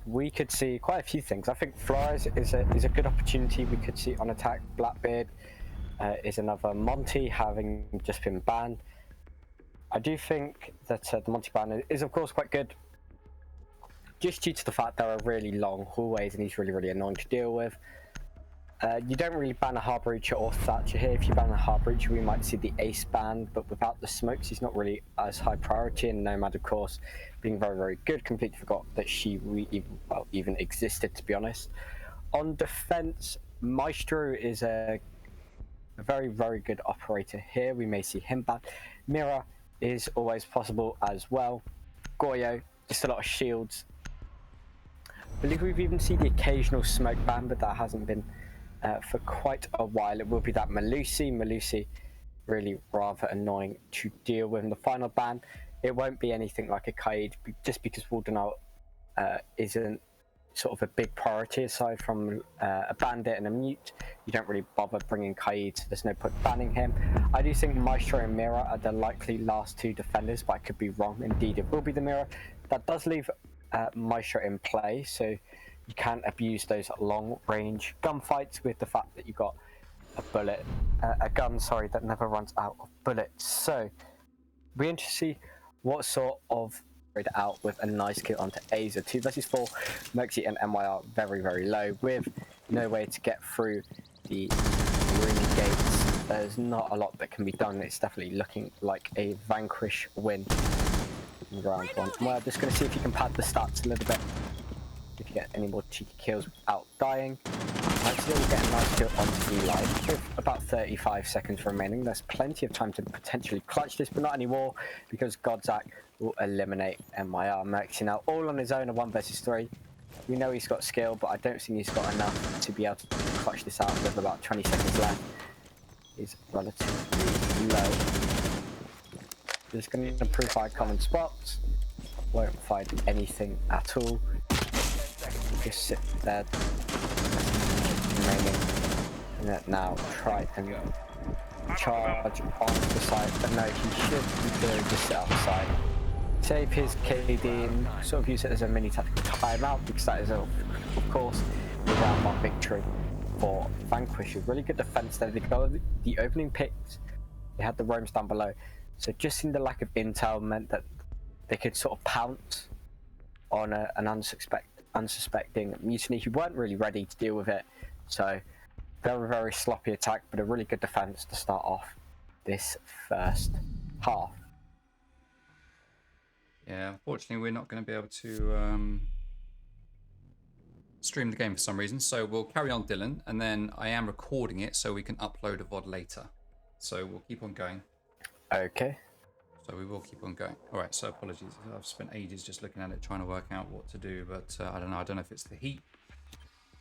we could see quite a few things. I think Flores is a good opportunity. We could see on attack. Blackbeard is another. Monty having just been banned. I do think that the Monty ban is of course quite good, just due to the fact there are really long hallways and he's really annoying to deal with. You don't really ban a Hard Breacher or Thatcher here. If you ban a Hard Breacher, we might see the Ace banned, but without the smokes, he's not really as high priority. And Nomad, of course, being very good, completely forgot that she even existed, to be honest. On defense, Maestro is a very good operator here. We may see him banned. Mira is always possible as well. Goyo, just a lot of shields. I believe we've even seen the occasional smoke ban, but that hasn't been for quite a while. It will be that Malusi really rather annoying to deal with. In the final ban, it won't be anything like a Kaid, just because Waldenau isn't sort of a big priority aside from a bandit and a mute. You don't really bother bringing Kaid, so there's no point banning him. I do think Maestro and Mira are the likely last two defenders, but I could be wrong. Indeed, it will be the Mira. That does leave Maestro in play, so you can't abuse those long-range gunfights with the fact that you've got a gun, that never runs out of bullets. So we're going to see what sort of out with a nice kill onto Aza. 2 versus 4, Moxie and MYR very low, with no way to get through the room gates. There's not a lot that can be done. It's definitely looking like a Vanquish win in round 1. We're just going to see if you can pad the stats a little bit, if you get any more cheeky kills without dying. Hopefully we'll get a nice kill onto Eli with about 35 seconds remaining. There's plenty of time to potentially clutch this, but not anymore, because Godzak will eliminate MYR. Moxie now all on his own, a 1 versus 3. We know he's got skill, but I don't think he's got enough to be able to clutch this out with about 20 seconds left. He's relatively low. Just going to improve our common spots. Won't find anything at all. Just sit there. Remaining. And now try and charge on the side, but no, he should be doing just sit outside. Save his KD and sort of use it as a mini tactical timeout, because that is, of course, the round 1 victory for Vanquish. A really good defense there. They got the opening picks, they had the roams down below, so just in the lack of intel meant that they could sort of pounce on an unsuspecting Mutiny who weren't really ready to deal with it. So very sloppy attack, but a really good defense to start off this first half. Yeah, unfortunately we're not going to be able to stream the game for some reason, so we'll carry on, Dylan, and then I am recording it so we can upload a VOD later. So we'll keep on going. Okay. So we will keep on going. All right, so apologies. I've spent ages just looking at it, trying to work out what to do, but I don't know. I don't know if it's the heat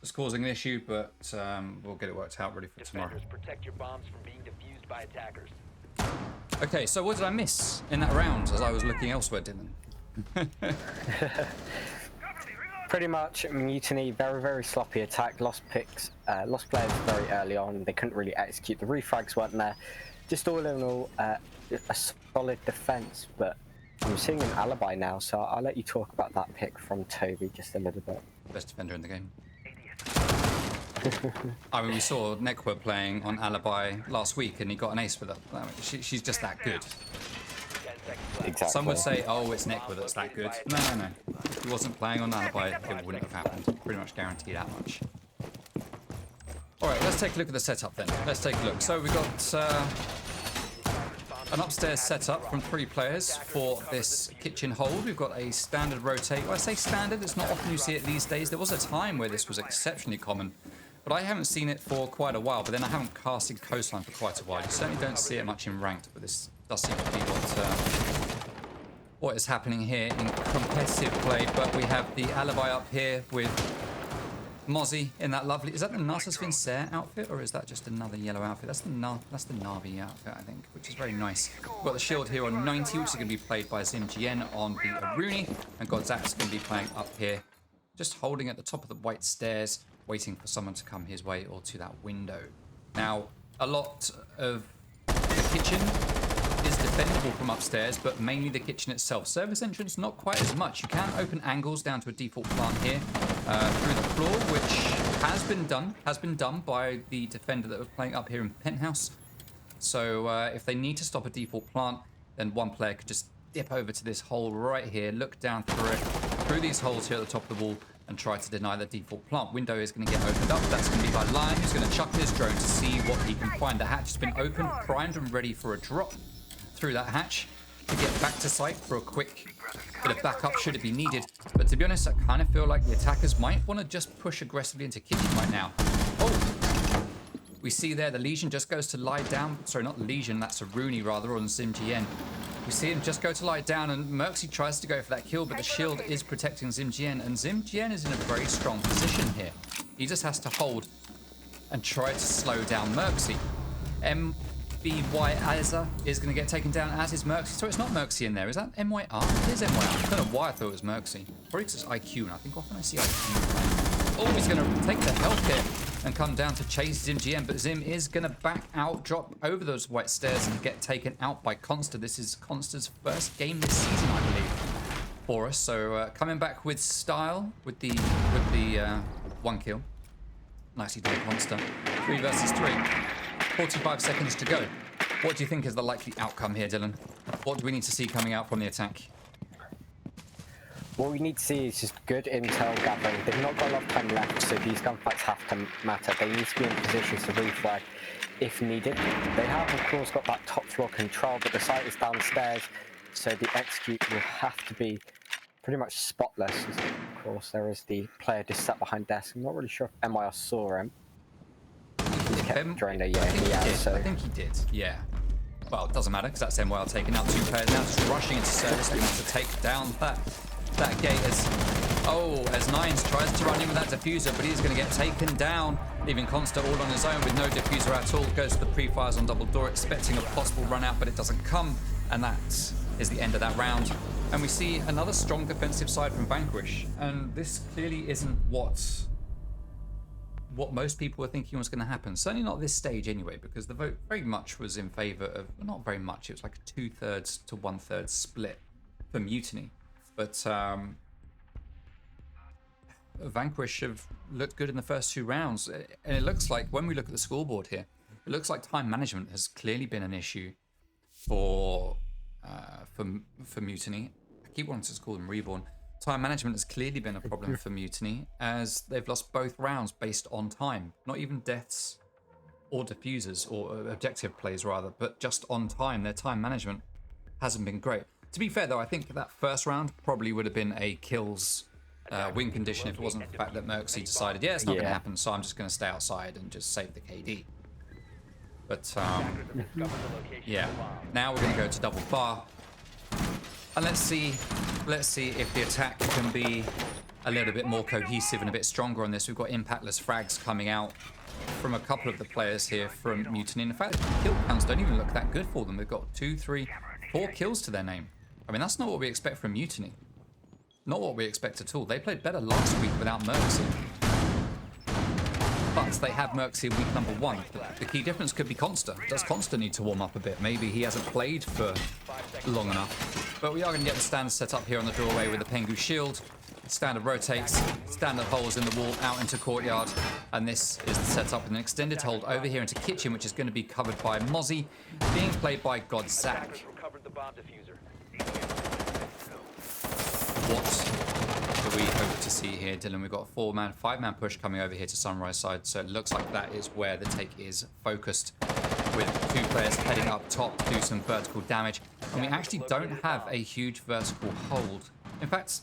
that's causing an issue, but we'll get it worked out ready for tomorrow. Protect your bombs from being defused by attackers. Okay, so what did I miss in that round as I was looking elsewhere, Dylan? Pretty much Mutiny, very sloppy attack, lost picks, lost players very early on. They couldn't really execute. The refrags weren't there. Just all in all, a solid defense, but I'm seeing an alibi now, so I'll let you talk about that pick from Toby just a little bit. Best defender in the game. I mean, we saw Nekwa playing on Alibi last week and he got an ace with her. I mean, she's just that good. Exactly. Some would say, oh, it's Nekwa that's that good. No. If he wasn't playing on Alibi, it wouldn't have happened. Pretty much guarantee that much. All right, let's take a look at the setup then. Let's take a look. So we've got an upstairs setup from 3 players for this kitchen hold. We've got a standard rotate. Well, I say standard, it's not often you see it these days. There was a time where this was exceptionally common, but I haven't seen it for quite a while. But then I haven't casted Coastline for quite a while. You certainly don't see it much in ranked, but this does seem to be what is happening here in competitive play. But we have the Alibi up here with Mozzie in that lovely... Is that the Narcissus Vincer outfit, or is that just another yellow outfit? That's the Navi outfit, I think, which is very nice. We've got the shield here on 90, which is going to be played by Zimjien on the Aruni, and Godzak's going to be playing up here, just holding at the top of the white stairs, waiting for someone to come his way or to that window. Now, a lot of the kitchen is defendable from upstairs, but mainly the kitchen itself. Service entrance, not quite as much. You can open angles down to a default plant here through the floor, which has been done by the defender that was playing up here in penthouse. So if they need to stop a default plant, then one player could just dip over to this hole right here, look down through it, through these holes here at the top of the wall, and try to deny the default plant. Window is going to get opened up. That's going to be by Lion, who's going to chuck his drone to see what he can find. The hatch has been opened, primed, and ready for a drop through that hatch to get back to site for a quick bit of backup should it be needed. But to be honest, I kind of feel like the attackers might want to just push aggressively into kitchen right now. Oh! We see there the Legion just goes to lie down. Sorry, not Legion, that's a Rooney rather, on ZimGN. We see him just go to lie down, and Merxy tries to go for that kill, but the shield is protecting ZimGN, and ZimGN is in a very strong position here. He just has to hold and try to slow down Merxy. MBY Azza is going to get taken down, as is Merxy. So it's not Merxy in there. Is that MYR? It is MYR. I don't know why I thought it was Merxy. Probably because it's IQ, and I think often I see IQ. Oh, he's going to take the health hit and come down to chase ZimGN, but Zim is going to back out, drop over those white stairs, and get taken out by Consta. This is Consta's first game this season, I believe, for us. So coming back with style with the one kill. Nicely done, Consta. 3 versus 3. 45 seconds to go. What do you think is the likely outcome here, Dylan? What do we need to see coming out from the attack? What we need to see is just good intel gathering. They've not got a lot of time left, so these gunfights have to matter. They need to be in positions to reflag if needed. They have, of course, got that top floor control, but the site is downstairs, so the execute will have to be pretty much spotless. Of course, there is the player just sat behind desk. I'm not really sure if MYR saw him. He's kept during the I think he did, yeah. Well, it doesn't matter, because that's MYR taking out 2 players now, just rushing into service, looking to take down that gate as Nines tries to run in with that diffuser, but he's going to get taken down, leaving Consta all on his own with no diffuser at all. Goes to the pre-fires on double door, expecting a possible run out, but it doesn't come, and that is the end of that round. And we see another strong defensive side from Vanquish, and this clearly isn't what most people were thinking was going to happen. Certainly not at this stage anyway, because the vote very much was in favor of, well, not very much, it was like a 2/3 to 1/3 split for Mutiny. But Vanquish have looked good in the first 2 rounds. And it looks like, when we look at the scoreboard here, it looks like time management has clearly been an issue for Mutiny. I keep wanting to call them Reborn. Time management has clearly been a problem for Mutiny, as they've lost both rounds based on time. Not even deaths or diffusers, or objective plays rather, but just on time. Their time management hasn't been great. To be fair though, I think that first round probably would have been a kills win condition if it wasn't for the fact that Merxy decided, yeah, it's not going to happen, so I'm just going to stay outside and just save the KD. But yeah, now we're going to go to double bar, and let's see if the attack can be a little bit more cohesive and a bit stronger on this. We've got impactless frags coming out from a couple of the players here from Mutiny. In fact, kill counts don't even look that good for them. They've got 2, 3, 4 kills to their name. I mean, that's not what we expect from Mutiny. Not what we expect at all. They played better last week without Merxy. But they have Merxy in week number 1. The key difference could be Consta. Does Consta need to warm up a bit? Maybe he hasn't played for long enough. But we are going to get the standard set up here on the doorway with the Pengu shield. Standard rotates, standard holes in the wall out into courtyard. And this is the setup with an extended hold over here into kitchen, which is going to be covered by Mozzie, being played by Godzak. What do we hope to see here, Dylan? We've got a 4-man, 5-man push coming over here to Sunrise side, so it looks like that is where the take is focused, with 2 players heading up top to do some vertical damage. And we actually don't have a huge vertical hold. In fact,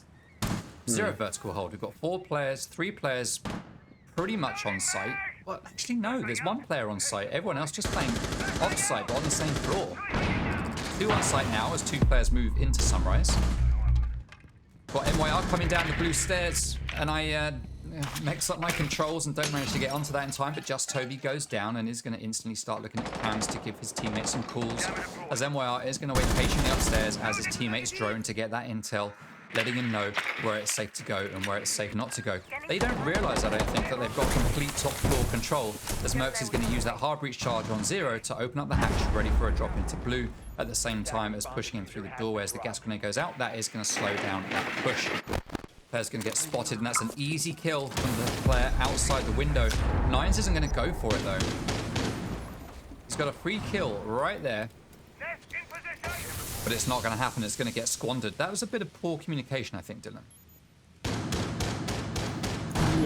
0 vertical hold. We've got 4 players, 3 players pretty much on site. Well, actually, no, there's 1 player on site. Everyone else just playing off site, but on the same floor. 2 on site now as 2 players move into Sunrise. Got MYR coming down the blue stairs, and I mix up my controls and don't manage to get onto that in time, but Just Toby goes down and is going to instantly start looking at cams to give his teammates some calls, as MYR is going to wait patiently upstairs as his teammates drone to get that intel letting him know where it's safe to go and where it's safe not to go. They don't realize, I don't think, that they've got complete top floor control, as Mercs is going to use that hard breach charge on 0 to open up the hatch, ready for a drop into blue, at the same time as pushing him through the doorway as the gas grenade goes out. That is going to slow down that push. Player's going to get spotted, and that's an easy kill from the player outside the window. Nines isn't going to go for it, though. He's got a free kill right there. But it's not going to happen. It's going to get squandered. That was a bit of poor communication, I think, Dylan.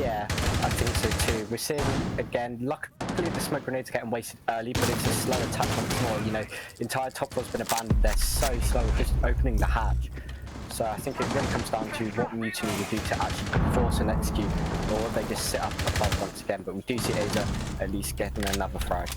Yeah, I think so too. We're seeing, again, luckily the smoke grenades are getting wasted early, but it's a slow attack once more. You know, the entire top floor's been abandoned. They're so slow at just opening the hatch. So I think it really comes down to what Mutiny will do to actually force and execute, or they just sit up above once again. But we do see Asia at least getting another frag.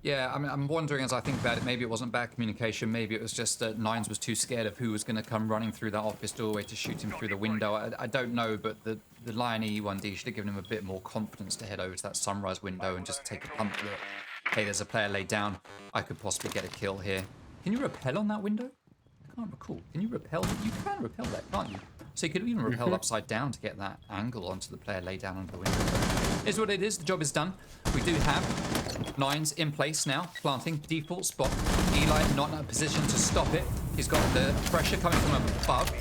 Yeah, I mean, I'm wondering as I think about it, maybe it wasn't bad communication. Maybe it was just that Nines was too scared of who was going to come running through that office doorway to shoot him through the window. I don't know, but the Lion E1D should have given him a bit more confidence to head over to that sunrise window and just take a punt that, hey, there's a player laid down. I could possibly get a kill here. Can you rappel on that window? I can't recall. Can you rappel? You can rappel that, can't you? So you could even rappel upside down to get that angle onto the player laid down under the window. Is what it is. The job is done. We do have Nines in place now, planting default spot. Eli not in a position to stop it. He's got the pressure coming from above,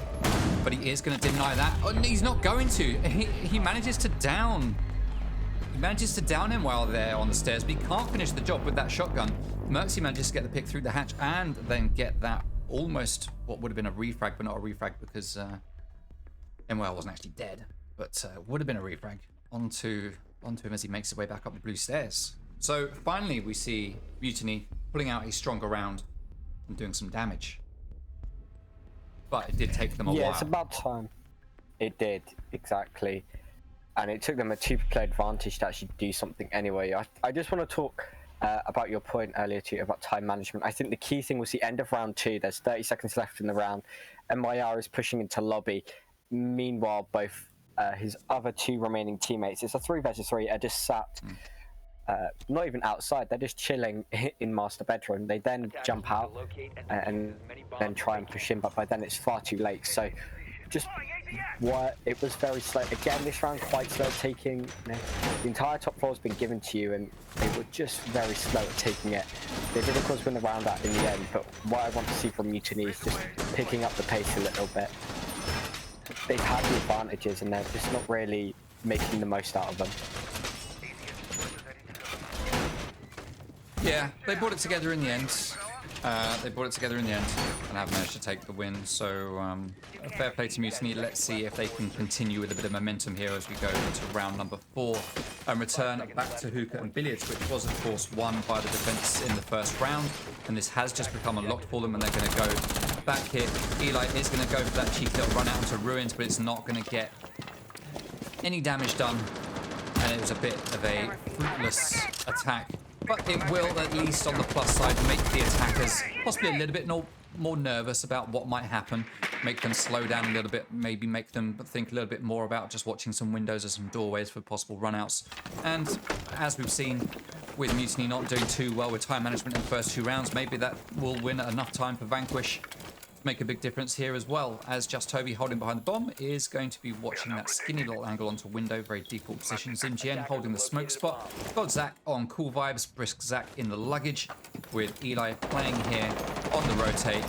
but he is going to deny that. Oh, he's not going to. He manages to down. He manages to down him while they're on the stairs, but he can't finish the job with that shotgun. Mercy manages to get the pick through the hatch and then get that almost what would have been a refrag, but not a refrag because MWL wasn't actually dead, but would have been a refrag onto him as he makes his way back up the blue stairs. So finally we see Mutiny pulling out a stronger round and doing some damage. But it did take them a while. Yeah, it's about time. It did, exactly. And it took them a 2-player advantage to actually do something anyway. I just want to talk about your point earlier too about time management. I think the key thing was the end of round 2. There's 30 seconds left in the round. MYR is pushing into lobby. Meanwhile, both his other 2 remaining teammates, it's a 3 versus 3, are just sat, not even outside, they're just chilling in master bedroom. They then jump out and then try and push in, but by then it's far too late. So just what it was very slow. Again, this round quite slow taking, you know, the entire top floor has been given to you and they were just very slow at taking it. They did of course win the round out in the end, but what I want to see from Mutiny is just picking up the pace a little bit. They've had the advantages and they're just not really making the most out of them. Yeah, they brought it together in the end. And have managed to take the win. So a fair play to Mutiny. Let's see if they can continue with a bit of momentum here as we go into round number 4 and return back to hookah and billiards, which was of course won by the defense in the first round. And this has just become unlocked for them, and they're going to go back here. Eli is going to go for that cheeky little run out into ruins, but it's not going to get any damage done. And it was a bit of a fruitless attack. But it will, at least on the plus side, make the attackers possibly a little bit more nervous about what might happen, make them slow down a little bit, maybe make them think a little bit more about just watching some windows or some doorways for possible runouts. And as we've seen with Mutiny not doing too well with time management in the first 2 rounds, maybe that will win enough time for Vanquish. Make a big difference here as well, as Just Toby holding behind the bomb is going to be watching that skinny little angle onto window, very default position. ZimGN holding the smoke spot. Got Zach on cool vibes, brisk Zach in the luggage, with Eli playing here on the rotate.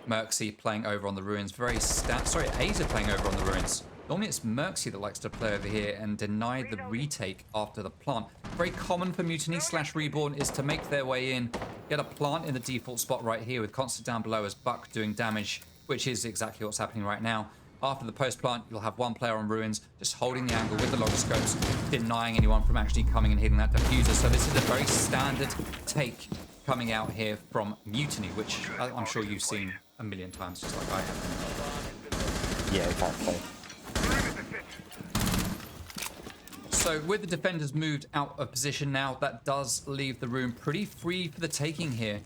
Merxy playing over on the ruins. Aza playing over on the ruins. Normally it's Merxy that likes to play over here and deny the retake after the plant. Very common for Mutiny / Reborn is to make their way in, get a plant in the default spot right here with Constant down below as Buck doing damage, which is exactly what's happening right now. After the post plant, you'll have 1 player on ruins, just holding the angle with the log scopes, denying anyone from actually coming and hitting that diffuser. So this is a very standard take coming out here from Mutiny, which I'm sure you've seen a million times, just like I have. Yeah, exactly. So with the defenders moved out of position now, that does leave the room pretty free for the taking here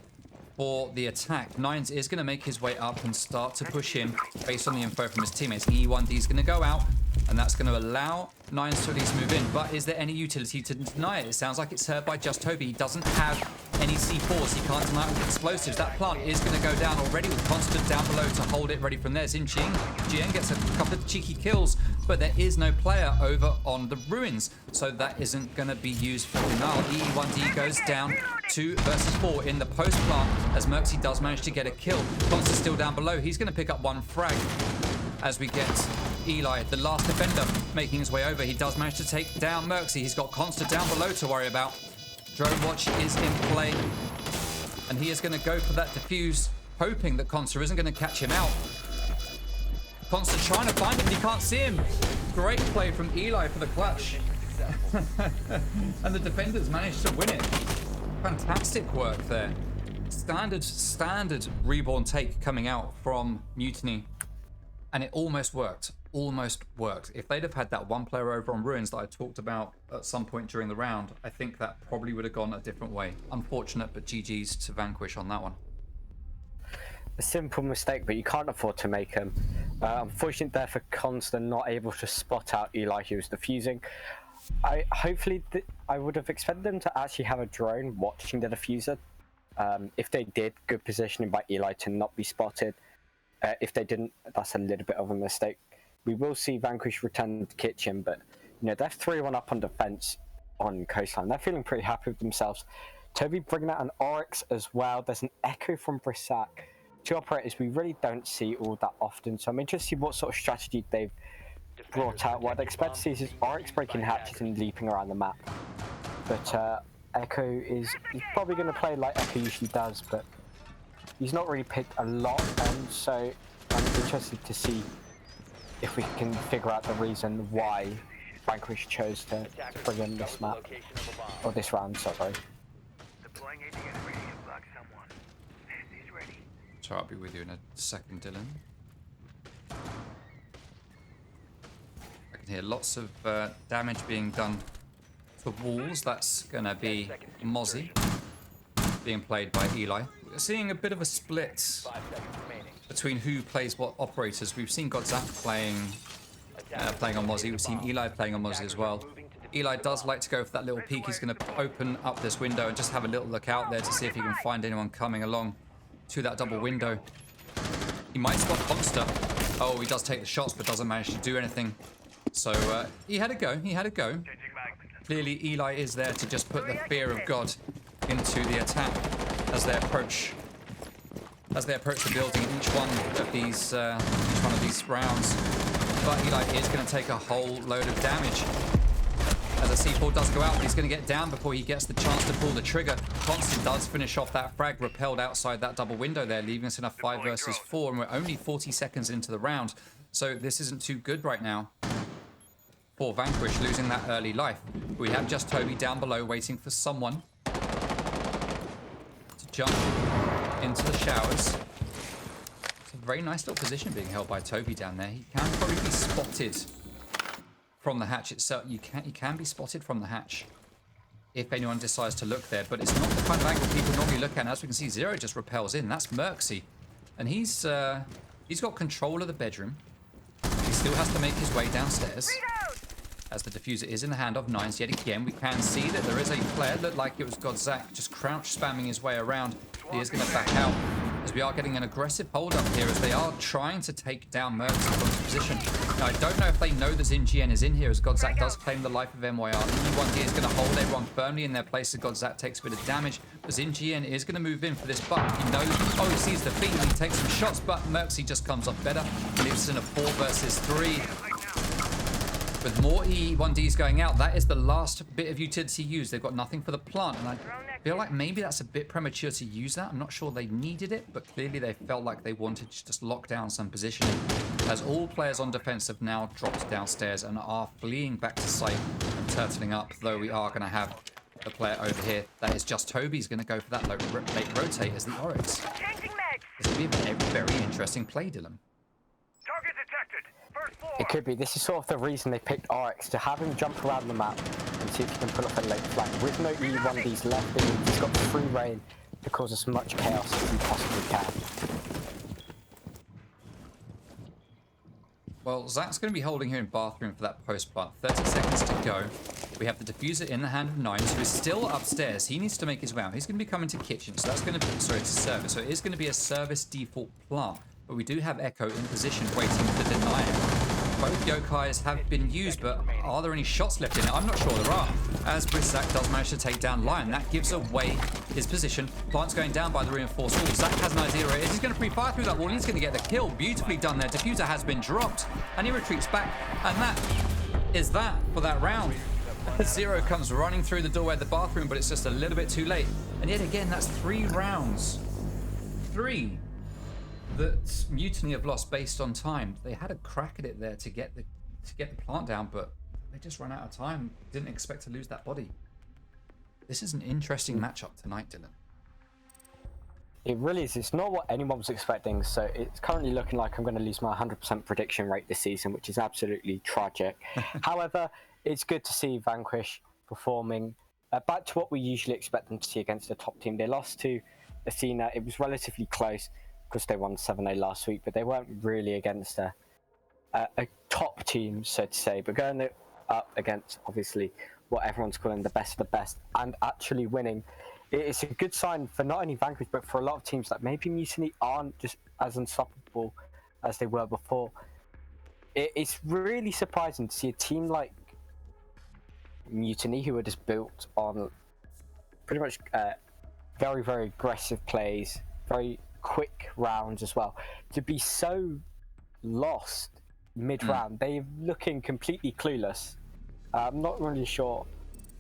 for the attack. Nines is going to make his way up and start to push in based on the info from his teammates. E1D is going to go out, and that's going to allow Nines to at least move in. But is there any utility to deny it? It sounds like it's heard by Just Toby. He doesn't have any C4s. He can't deny it with explosives. That plant is going to go down already with Constant down below to hold it ready from there. Jin gets a couple of cheeky kills, but there is no player over on the ruins, so that isn't going to be used for now. EE1D goes down 2 versus 4 in the post plant as Merxy does manage to get a kill. Constant's still down below. He's going to pick up 1 frag as we get Eli, the last defender, making his way over. He does manage to take down Merxy. He's got Constant down below to worry about. Drone watch is in play, and he is going to go for that defuse, hoping that Constant isn't going to catch him out. Constant trying to find him, he can't see him. Great play from Eli for the clutch. And the defenders managed to win it. Fantastic work there. Standard reborn take coming out from Mutiny. And it almost worked. Almost worked. If they'd have had that 1 player over on ruins that I talked about at some point during the round, I think that probably would have gone a different way. Unfortunate, but GG's to Vanquish on that one. A simple mistake, but you can't afford to make them. Unfortunate there for Constant, not able to spot out Eli, who was defusing. I would have expected them to actually have a drone watching the diffuser. If they did, good positioning by Eli to not be spotted. If they didn't, that's a little bit of a mistake. We will see Vanquish return to the kitchen, but you know, they're 3-1 up on defense on Coastline. They're feeling pretty happy with themselves. Toby bringing out an Oryx as well. There's an Echo from Brissac. 2 operators we really don't see all that often, so I'm interested to see what sort of strategy they've brought out. What I'd expect to see is Oryx breaking hatches and leaping around the map. But Echo he's probably going to play like Echo usually does, but he's not really picked a lot, and so I'm interested to see if we can figure out the reason why Vanquish chose to bring in this map, or this round, sorry. Deploying ATS ready to block someone. He's ready. So I'll be with you in a second, Dylan. I can hear lots of damage being done to walls. That's going to be Mozzie being played by Eli. We're seeing a bit of a split between who plays what operators. We've seen Godzak playing on Mozzie. We've seen Eli playing on Mozzie as well. Eli does like to go for that little peek. He's going to open up this window and just have a little look out there to see if he can find anyone coming along to that double window. He might spot Monster. Oh, he does take the shots, but doesn't manage to do anything. So he had a go. He had a go. Clearly, Eli is there to just put the fear of God into the attack as they approach the building in each one of these rounds. But Eli is going to take a whole load of damage. As a C4 does go out, but he's going to get down before he gets the chance to pull the trigger. Constant does finish off that frag, repelled outside that double window there, leaving us in a 5 versus 4, and we're only 40 seconds into the round. So this isn't too good right now for Vanquish, losing that early life. We have just Toby down below waiting for someone to jump into the showers. It's a very nice little position being held by Toby down there. He can probably be spotted from the hatch itself. You can be spotted from the hatch if anyone decides to look there, but it's not the kind of angle people normally look at. And as we can see, Zero just repels in. That's Merxy, and he's got control of the bedroom. He still has to make his way downstairs as the diffuser is in the hand of Nines. Yet again, we can see that there is a player, looked like it was Godzak, just crouch spamming his way around. He is going to back out as we are getting an aggressive hold up here as they are trying to take down Merxy from his position. Now, I don't know if they know that ZinGN is in here as Godzak does claim the life of MYR. E1D is going to hold everyone firmly in their place as Godzak takes a bit of damage. But ZinGN is going to move in for this buck. He knows, he sees the feet and he takes some shots, but Merxy just comes off better. Leaves us in a 4 versus 3. With more E1Ds going out, that is the last bit of utility used. They've got nothing for the plant, and I feel like maybe that's a bit premature to use that. I'm not sure they needed it, but clearly they felt like they wanted to just lock down some positioning, as all players on defense have now dropped downstairs and are fleeing back to site and turtling up, though we are going to have a player over here. That is just Toby's going to go for that late rotate as the Oryx. This will be a very interesting play, Dylan. Target detected. First floor. It could be. This is sort of the reason they picked Oryx, to have him jump around the map and see if he can pull off a late flank. With no E1Ds left, he's got free reign to cause as much chaos as he possibly can. Well, Zach's going to be holding here in bathroom for that post plant. 30 seconds to go. We have the diffuser in the hand of Nines, who is still upstairs. He needs to make his way out. He's going to be coming to kitchen, so that's going to be, sorry, to service. So it is going to be a service default plant. But we do have Echo in position waiting to deny it. Both Yokais have been used, but are there any shots left in it? I'm not sure there are. As Brizzak does manage to take down Lion, that gives away his position. Plant's going down by the reinforced wall. Zach has an idea where it is. He's going to pre-fire through that wall. He's going to get the kill. Beautifully done there. Diffuser has been dropped, and he retreats back. And that is that for that round. Zero comes running through the doorway of the bathroom, but it's just a little bit too late. And yet again, that's 3 rounds. 3 that Mutiny have lost based on time. They had a crack at it there to get the plant down, but they just ran out of time. Didn't expect to lose that body. This is an interesting matchup tonight, Dylan. It really is. It's not what anyone was expecting, so it's currently looking like I'm going to lose my 100% prediction rate this season, which is absolutely tragic. However, it's good to see Vanquish performing back to what we usually expect them to see against a top team. They lost to Athena. It was relatively close because they won 7-0 last week, but they weren't really against a top team, so to say. But going up against, obviously, what everyone's calling the best of the best and actually winning, it's a good sign for not only Vanquish, but for a lot of teams that maybe Mutiny aren't just as unstoppable as they were before. It's really surprising to see a team like Mutiny, who are just built on pretty much very, very aggressive plays, very quick rounds as well, to be so lost mid-round. They're looking completely clueless. I'm not really sure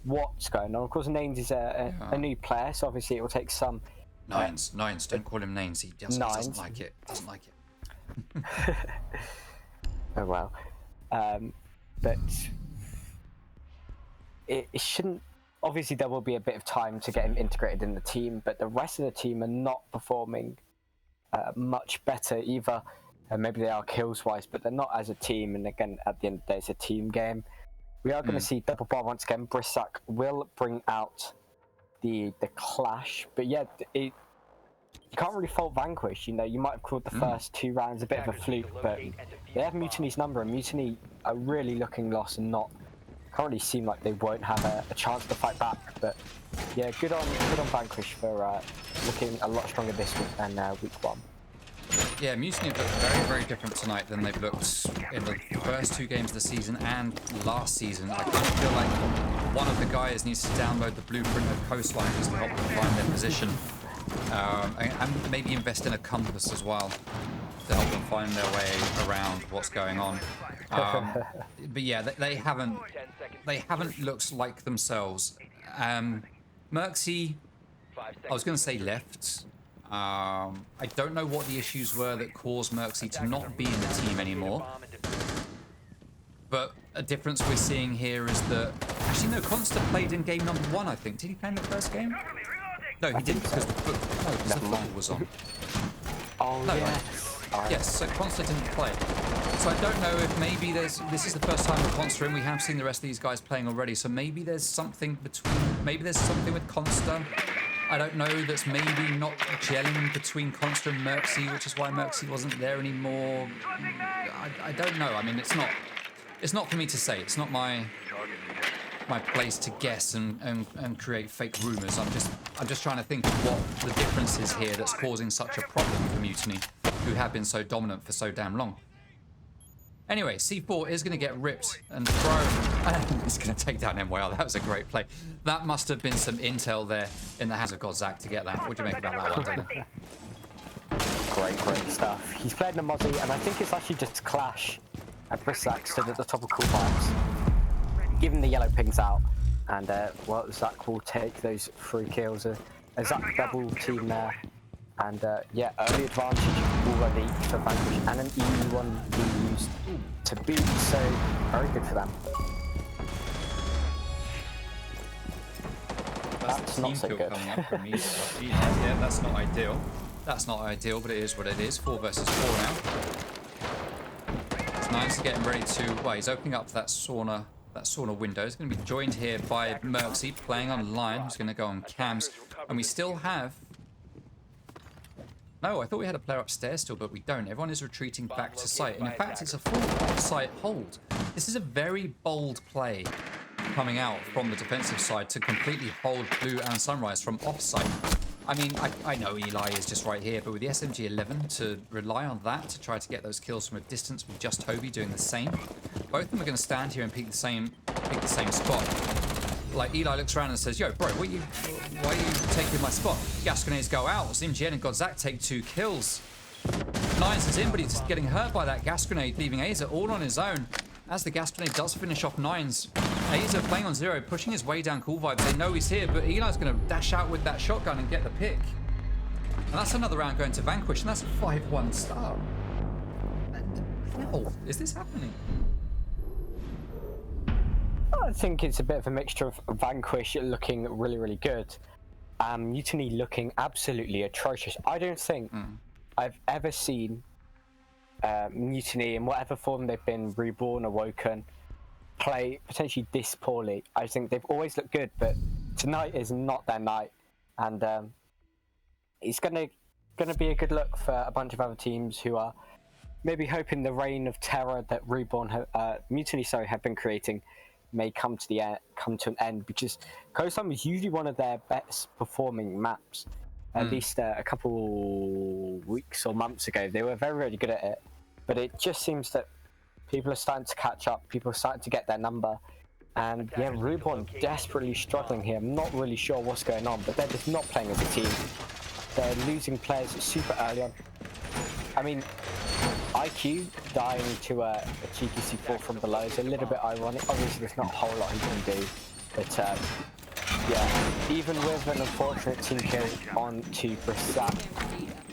what's going on. Of course, Naines is a new player, so obviously it will take some... Nines, don't call him Naines. He doesn't like it. Oh well. But it shouldn't... Obviously, there will be a bit of time to get him integrated in the team, but the rest of the team are not performing much better either. Maybe they are kills-wise, but they're not as a team, and again, at the end of the day, it's a team game. We are going to see double bar once again. Brizzak will bring out the clash, but yeah, you can't really fault Vanquish. You know, you might have called the first 2 rounds a bit of a fluke, but they have Mutiny's number, and Mutiny are really looking lost and not currently seem like they won't have a chance to fight back. But yeah, good on Vanquish for looking a lot stronger this week than week 1. Yeah, Mutiny have looked very, very different tonight than they've looked in the first 2 games of the season and last season. I kind of feel like one of the guys needs to download the blueprint of Coastline just to help them find their position. And maybe invest in a compass as well to help them find their way around what's going on. But yeah, they haven't looked like themselves. Merxy, I was going to say left. I don't know what the issues were that caused Merxy to not be in the team anymore. But a difference we're seeing here is that... Actually, no, Consta played in game number 1, I think. Did he play in the first game? No, he didn't, because the football was on. Oh, no, yeah. Yes, so Consta didn't play. So I don't know if maybe this is the first time with Consta, and we have seen the rest of these guys playing already. So maybe there's something with Consta. I don't know, that's maybe not gelling between Consta and Merxy, which is why Merxy wasn't there anymore. I don't know. I mean, it's not for me to say. It's not my place to guess and create fake rumors. I'm just trying to think of what the difference is here that's causing such a problem for Mutiny, who have been so dominant for so damn long. Anyway, C4 is going to get ripped and thrown, and he's going to take down MYR. That was a great play. That must have been some intel there in the hands of Godzak to get that. What do you make about that one, Dylan? Great stuff. He's played in a Mozzie, and I think it's actually just Clash and Brizzak stood at the top of cool vibes, giving the yellow pings out, and well, Zach will take those 3 kills. A Zach double team there. And yeah, early advantage already for Vanquish, and an easy one being used to beat, so very good for them. That's not so good. Yeah, that's not ideal. That's not ideal, but it is what it is. 4 versus 4 now. It's nice getting ready to... Well, he's opening up that sauna window. He's going to be joined here by Merxy, playing on Lion, who's going to go on cams. And we still have... No, I thought we had a player upstairs still, but we don't. Everyone is retreating back to site. And in fact, it's a full off-site hold. This is a very bold play coming out from the defensive side to completely hold Blue and Sunrise from offsite. I mean, I know Eli is just right here, but with the SMG-11 to rely on that to try to get those kills from a distance with just Toby doing the same, both of them are going to stand here and pick the same spot. Like, Eli looks around and says, yo, bro, why are you taking my spot? Gas grenades go out. Zimjien and Godzak take 2 kills. Nines is in, but he's getting hurt by that gas grenade, leaving Aza all on his own. As the gas grenade does finish off Nines, Aza playing on 0, pushing his way down Cool Vibes. They know he's here, but Eli's going to dash out with that shotgun and get the pick. And that's another round going to Vanquish, and that's a 5-1 start. How is this happening? I think it's a bit of a mixture of Vanquish looking really, really good, and Mutiny looking absolutely atrocious. I don't think I've ever seen Mutiny, in whatever form they've been, reborn, awoken, play potentially this poorly. I think they've always looked good, but tonight is not their night, and it's gonna be a good look for a bunch of other teams who are maybe hoping the reign of terror that Mutiny have been creating may come to an end, because Coastline was usually one of their best performing maps. At least a couple weeks or months ago, they were very, very good at it. But it just seems that people are starting to catch up. People are starting to get their number. And yeah, Reborn desperately struggling here. I'm not really sure what's going on, but they're just not playing as a team. They're losing players super early on. I mean, IQ dying to a cheeky C4 from below is a little bit ironic. Obviously, there's not a whole lot he can do. But yeah, even with an unfortunate team kill on to Brissat,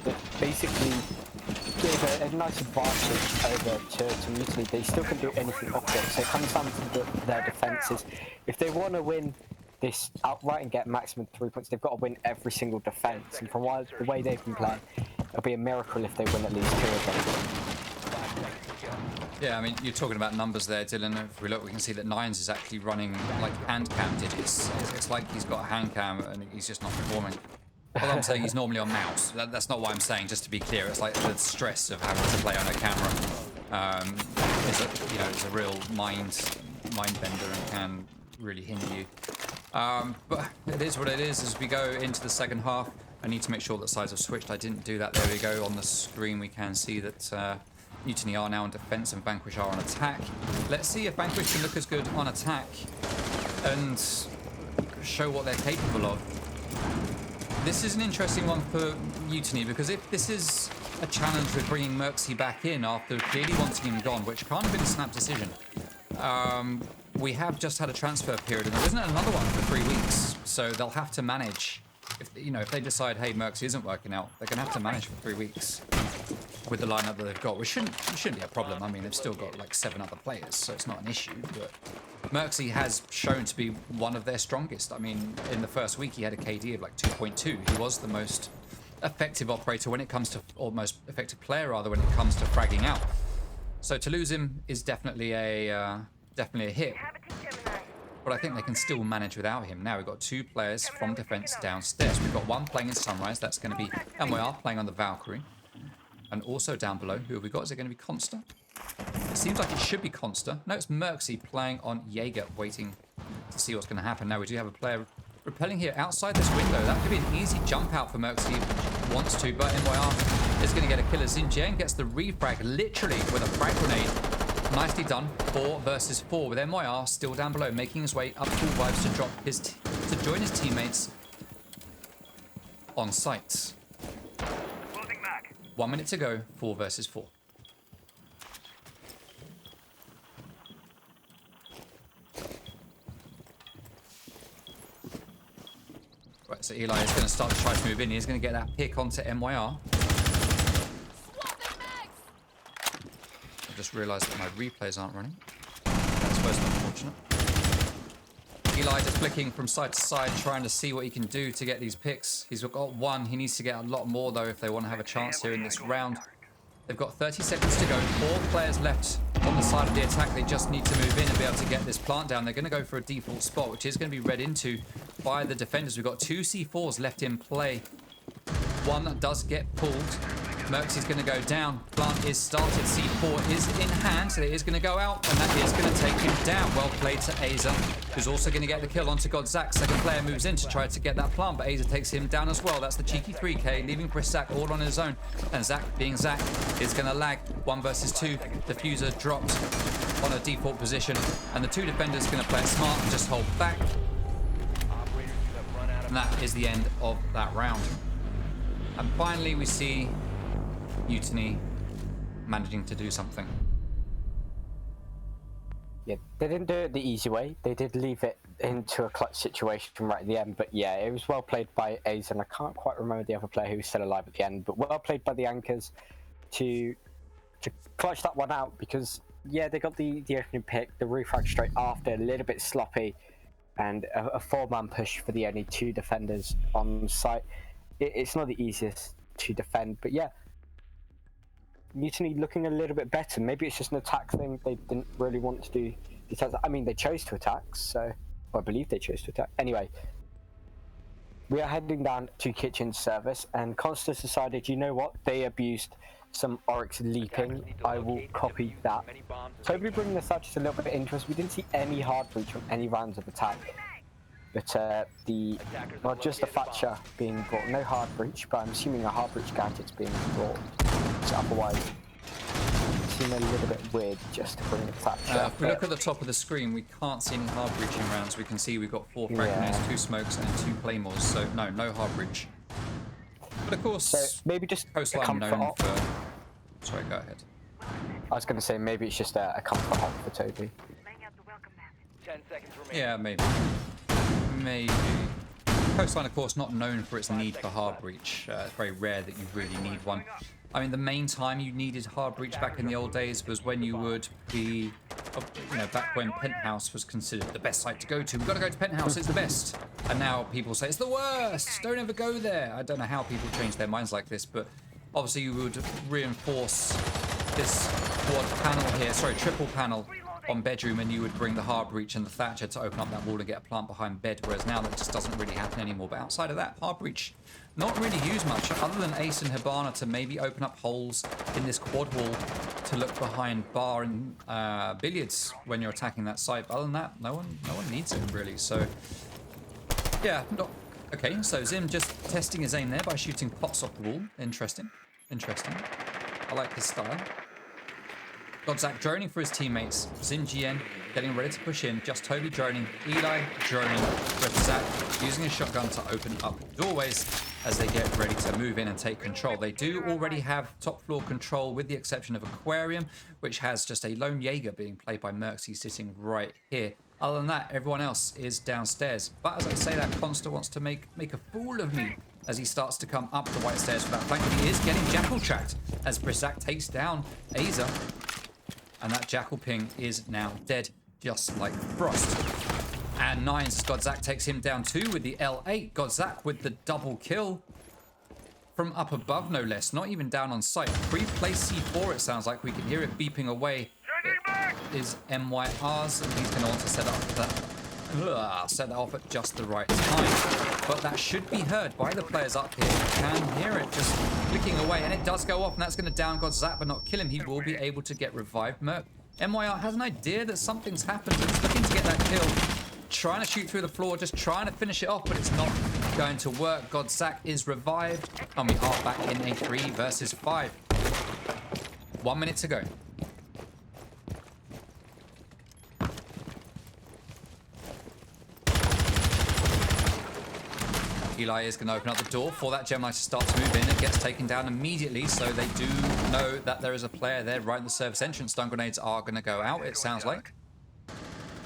that basically gave a nice advantage over to Mutiny, they still can do anything up there. So it comes down to their defenses. If they want to win this outright and get maximum 3 points, they've got to win every single defense. And from the way they've been playing, it'll be a miracle if they win at least 2 of them. Yeah, I mean, you're talking about numbers there, Dylan. If we look, we can see that Nines is actually running like hand cam digits. It's like he's got a hand cam and he's just not performing. All I'm saying, he's normally on mouse. That's not what I'm saying, just to be clear. It's like the stress of having to play on a camera is a real mind bender and can really hinder you. But it is what it is. As we go into the second half, I need to make sure that sides have switched. I didn't do that. There we go. On the screen, we can see that Mutiny are now on defense and Vanquish are on attack. Let's see if Vanquish can look as good on attack and show what they're capable of. This is an interesting one for Mutiny, because if this is a challenge with bringing Merxy back in after clearly wanting him gone, which can't have been a snap decision, we have just had a transfer period and there isn't another one for 3 weeks, so they'll have to manage. If they decide, hey, Merxy isn't working out, they're going to have to manage for 3 weeks with the lineup that they've got, which shouldn't be a problem. I mean, they've still got like 7 other players, so it's not an issue. But Merxy has shown to be one of their strongest. I mean, in the first week, he had a KD of like 2.2. He was the most effective operator when it comes to, or most effective player rather, when it comes to fragging out. So to lose him is definitely a hit. But I think they can still manage without him. Now we've got 2 players from defense downstairs. We've got one playing in Sunrise. That's going to be MYR playing on the Valkyrie. And also down below, who have we got? Is it going to be Consta? It seems like it should be Consta. No, it's Merxy playing on Jaeger, waiting to see what's going to happen. Now we do have a player repelling here outside this window. That could be an easy jump out for Merxy if he wants to, but MYR is going to get a killer. Xinjiang gets the refrag literally with a frag grenade. Nicely done. 4 versus 4 with MYR still down below, making his way up Cool Vibes to drop to join his teammates on site. 1 minute to go. 4 versus 4. Right, so Eli is going to start to try to move in. He's going to get that pick onto MYR. I just realised that my replays aren't running. That's most unfortunate. Eli just flicking from side to side, trying to see what he can do to get these picks. He's got 1. He needs to get a lot more, though, if they want to have a chance here in this round. They've got 30 seconds to go. 4 players left on the side of the attack. They just need to move in and be able to get this plant down. They're going to go for a default spot, which is going to be read into by the defenders. We've got 2 C4s left in play. 1 does get pulled. Merxie's going to go down. Plant is started. C4 is in hand. So it is going to go out, and that is going to take him down. Well played to Aza, who's also going to get the kill onto Godzak. Second player moves in to try to get that plant, but Aza takes him down as well. That's the cheeky 3K, leaving Brisak all on his own. And Zach, being Zach, is going to lag. 1 versus 2. Diffuser dropped on a default position, and the 2 defenders are going to play it smart and just hold back. And that is the end of that round. And finally, we see Mutiny managing to do something. Yeah, they didn't do it the easy way. They did leave it into a clutch situation right at the end. But yeah, it was well played by Ace, and I can't quite remember the other player who was still alive at the end. But well played by the Anchors to clutch that one out, because yeah, they got the opening pick, the refrag straight after, a little bit sloppy, and a 4-man push for the only 2 defenders on site. It's not the easiest to defend, but yeah, Mutiny looking a little bit better. Maybe it's just an attack thing. They didn't really want to do the attacks. I mean, they chose to attack, so I believe they chose to attack. Anyway, we are heading down to kitchen service, and Constance decided, you know what, they abused some Oryx leaping. I will copy that. Totally bringing this out just a little bit of interest. We didn't see any hard breach on any rounds of attack. But not just the Thatcher being brought, no hard breach, but I'm assuming a hard breach gadget's being brought. So otherwise, it seemed a little bit weird just to bring the Thatcher. If we look at the top of the screen, we can't see any hard breaching rounds. We can see we've got 4 frag grenades, 2 smokes, and 2 claymores. So no hard breach. But of course, so maybe just coastline known for. Sorry, go ahead. I was going to say maybe it's just a comfort hop for Toby. 10 seconds remaining. Yeah, maybe. Maybe. Coastline, of course, not known for its need for hard breach. It's very rare that you really need one. I mean, the main time you needed hard breach back in the old days was when you would be, back when Penthouse was considered the best site to go to. We've got to go to Penthouse, it's the best. And now people say it's the worst, don't ever go there. I don't know how people change their minds like this, but obviously you would reinforce this triple panel on bedroom, and you would bring the hard breach and the Thatcher to open up that wall and get a plant behind bed, whereas now that just doesn't really happen anymore. But outside of that, hard breach not really used much, other than Ace and Hibana to maybe open up holes in this quad wall to look behind bar and billiards when you're attacking that site. But other than that, no one needs it really. So yeah, okay. So Zim just testing his aim there by shooting pots off the wall. Interesting. I like his style. Godzak droning for his teammates. Xingjian getting ready to push in. Just Toby droning. Eli droning. Zach using his shotgun to open up doorways as they get ready to move in and take control. They do already have top floor control, with the exception of Aquarium, which has just a lone Jaeger being played by Merxie sitting right here. Other than that, everyone else is downstairs. But as I say that, Consta wants to make a fool of me as he starts to come up the white stairs for that flank. He is getting jackal tracked as Brisak takes down Aza. And that jackal ping is now dead, just like Frost. And Nines, Godzak takes him down too with the L8. Godzak with the double kill from up above, no less. Not even down on site. Pre-placed C4, it sounds like. We can hear it beeping away. It is MYR's, and he's going to want to set that off at just the right time. But that should be heard by the players up here. You can hear it just clicking away, and it does go off, and that's going to down Godzak but not kill him. He will be able to get revived. MYR has an idea that something's happened. He's looking to get that kill, trying to shoot through the floor, just trying to finish it off, but it's not going to work. Godzak is revived, and we are back in a 3 versus 5. 1 minute to go. Eli is going to open up the door for that Gemini to start to move in. It gets taken down immediately, so they do know that there is a player there right in the service entrance. Stun grenades are going to go out, it sounds like,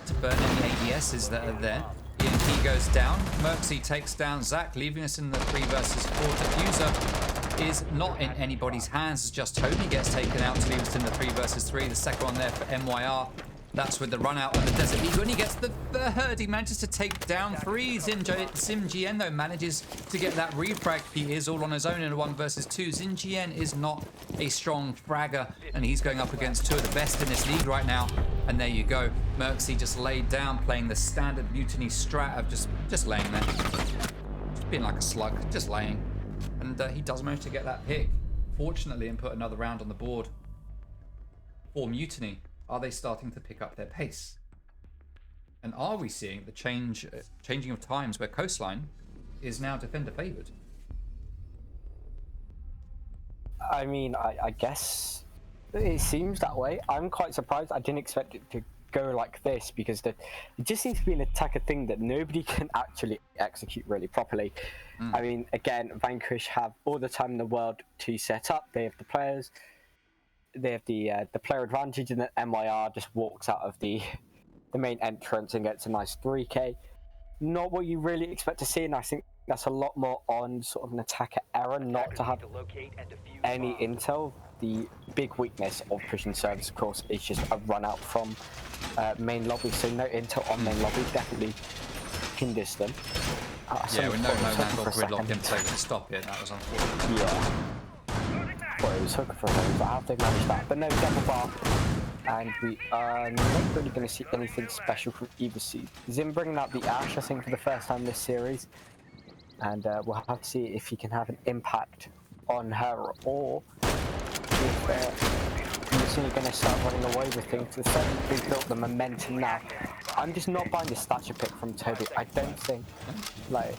to burn any ADSs that are there. EMP goes down. Merxie takes down Zach, leaving us in the 3 versus 4. Diffuser is not in anybody's hands. Just Toby gets taken out to leave us in the 3 versus 3. The second one there for MYR. That's with the run out of the Desert Eagle, and he gets the third. He manages to take down 3. Xingjian, though, manages to get that refrag. He is all on his own in a 1 versus 2. Xingjian is not a strong fragger, and he's going up against 2 of the best in this league right now. And there you go. Merxie just laid down, playing the standard Mutiny strat of just laying there. Just being like a slug, just laying. And he does manage to get that pick unfortunately, and put another round on the board for Mutiny. Are they starting to pick up their pace? And are we seeing the changing of times where Coastline is now defender favored? I mean, I guess it seems that way. I'm quite surprised. I didn't expect it to go like this because it just seems to be an attacker thing that nobody can actually execute really properly. I mean, again, Vanquish have all the time in the world to set up. They have the players. They have the player advantage, and then MYR just walks out of the main entrance and gets a nice 3k. Not what you really expect to see, and I think that's a lot more on sort of an attacker error, not to have any intel. The big weakness of pushing service, of course, is just a run out from main lobby, so no intel on main lobby definitely hinders them. Yeah, with no land or gridlock in place to stop it, that was unfortunate. Yeah. Well, it was hooking for a moment, but how have they managed that? But no, double bar. And we are not really going to see anything special from either seed. Zim bringing out the Ash, I think, for the first time this series. And we'll have to see if he can have an impact on her, or if he's going to start running away with things. They've certainly built the momentum now. I'm just not buying the stature pick from Toby. I don't think, like...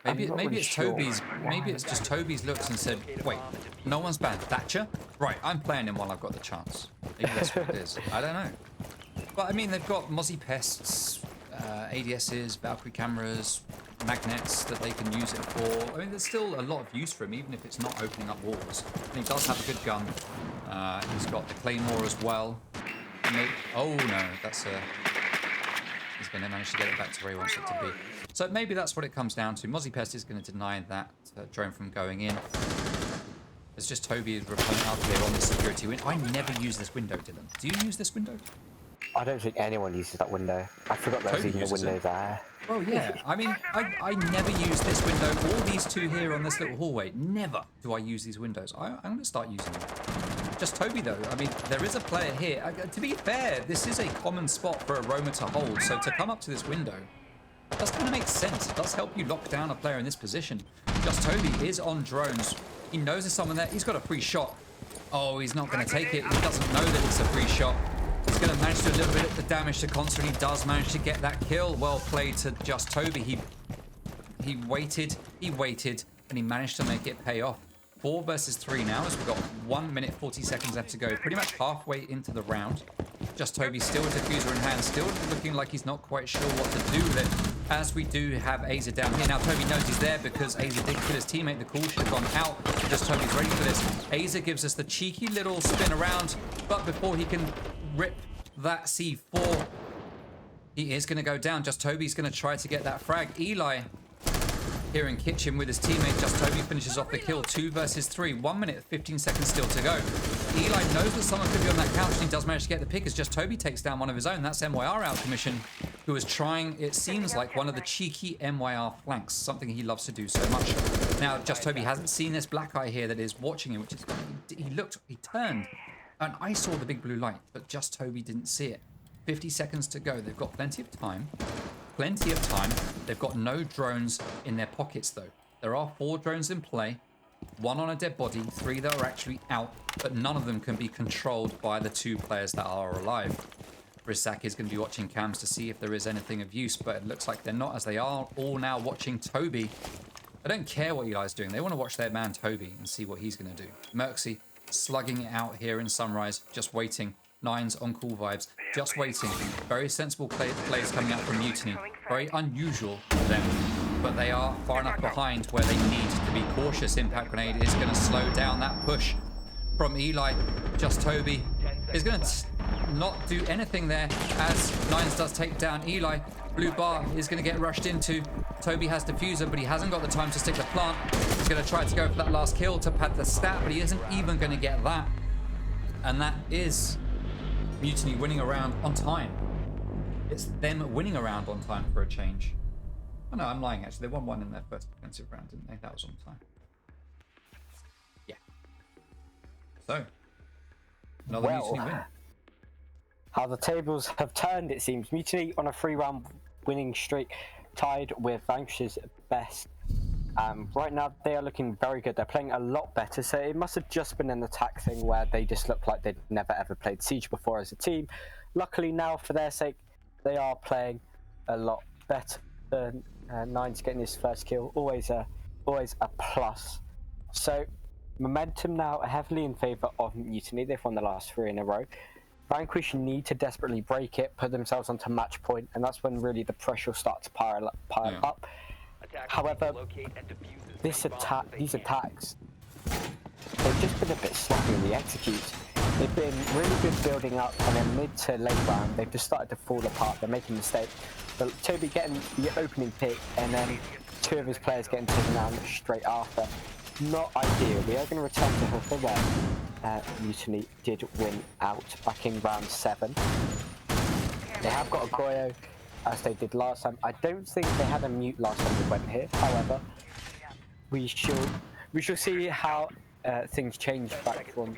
Maybe it's Toby's. Maybe it's just Toby's looks and said, "Wait, no one's banned Thatcher. Right, I'm playing him while I've got the chance." Maybe that's what it is. I don't know. But I mean, they've got Mozzie pests, ADSs, Valkyrie cameras, magnets that they can use it for. I mean, there's still a lot of use for him, even if it's not opening up walls. And he does have a good gun. He's got the Claymore as well. Oh no, that's a. He's going to manage to get it back to where he wants it to be. So maybe that's what it comes down to. Mozzie Pest is going to deny that drone from going in. It's just Toby out here on the security window. I never use this window, Dylan. Do you use this window? I don't think anyone uses that window. I forgot there was even a window there. Well, yeah. I mean, I never use this window or these two here on this little hallway. Never do I use these windows. I'm going to start using them. Just Toby, though. I mean, there is a player here. To be fair, this is a common spot for a roamer to hold. So to come up to this window, that's going to make sense. It does help you lock down a player in this position. Just Toby is on drones. He knows there's someone there. He's got a free shot. Oh, he's not going to take it. He doesn't know that it's a free shot. He's going to manage to do a little bit of the damage to Concert. He does manage to get that kill. Well played to Just Toby. He waited, and he managed to make it pay off. 4 versus 3 now, as we've got 1 minute 40 seconds left to go. Pretty much halfway into the round. Just Toby still with diffuser in hand, still looking like he's not quite sure what to do with it, as we do have Aza down here. Now Toby knows he's there because Aza did kill his teammate. The call should have gone out. Just Toby's ready for this. Aza gives us the cheeky little spin around, but before he can rip that C4, he is going to go down. Just Toby's going to try to get that frag. Eli here in kitchen with his teammate. Just Toby finishes off the kill. 2 versus 3. 1 minute 15 seconds still to go. Eli knows that someone could be on that couch, and he does manage to get the pick as Just Toby takes down one of his own. That's MYR out commission, who is trying, it seems like, one of the cheeky MYR flanks, something he loves to do so much. Now Just Toby hasn't seen this black eye here that is watching him, which is, he turned, and I saw the big blue light, but Just Toby didn't see it. 50 seconds to go. They've got plenty of time. They've got no drones in their pockets, though. There are 4 drones in play, 1 on a dead body, 3 that are actually out, but none of them can be controlled by the 2 players that are alive. Rizak is going to be watching cams to see if there is anything of use, but it looks like they're not, as they are all now watching Toby. I don't care what Eli's doing. They want to watch their man Toby and see what he's going to do. Merxy slugging it out here in Sunrise, just waiting. Nines on cool vibes, just waiting. Very sensible plays coming out from Mutiny. Very unusual for them, but they are far enough behind where they need to be cautious. Impact grenade is going to slow down that push from Eli. Just Toby is going to not do anything there, as Nines does take down Eli. Blue bar is going to get rushed into. Toby has diffuser, but he hasn't got the time to stick the plant. He's going to try to go for that last kill to pad the stat, but he isn't even going to get that. And that is Mutiny winning a round on time. It's them winning a round on time for a change. Oh no, I'm lying actually. They won 1 in their first defensive round, didn't they? That was on time. Yeah. So, another Mutiny win. How the tables have turned, it seems. Mutiny on a 3-round winning streak, tied with Vanquish's best. Right now, they are looking very good. They're playing a lot better. So it must have just been an attack thing where they just looked like they'd never ever played Siege before as a team. Luckily now, for their sake, they are playing a lot better. Nine's getting his first kill, always a plus. So momentum now heavily in favour of Mutiny. They've won the last 3 in a row. Vanquish need to desperately break it, put themselves onto match point, and that's when really the pressure will start to pile up. However, these attacks, they've just been a bit sloppy in the executes. They've been really good building up, and then mid to late round, they've just started to fall apart. They're making mistakes. But Toby getting the opening pick, and then 2 of his players getting taken down straight after. Not ideal. We are going to return to Hooker where Mutiny did win out back in round 7. They have got a Goyo, as they did last time. I don't think they had a mute last time they went here. However, we shall see how things change back from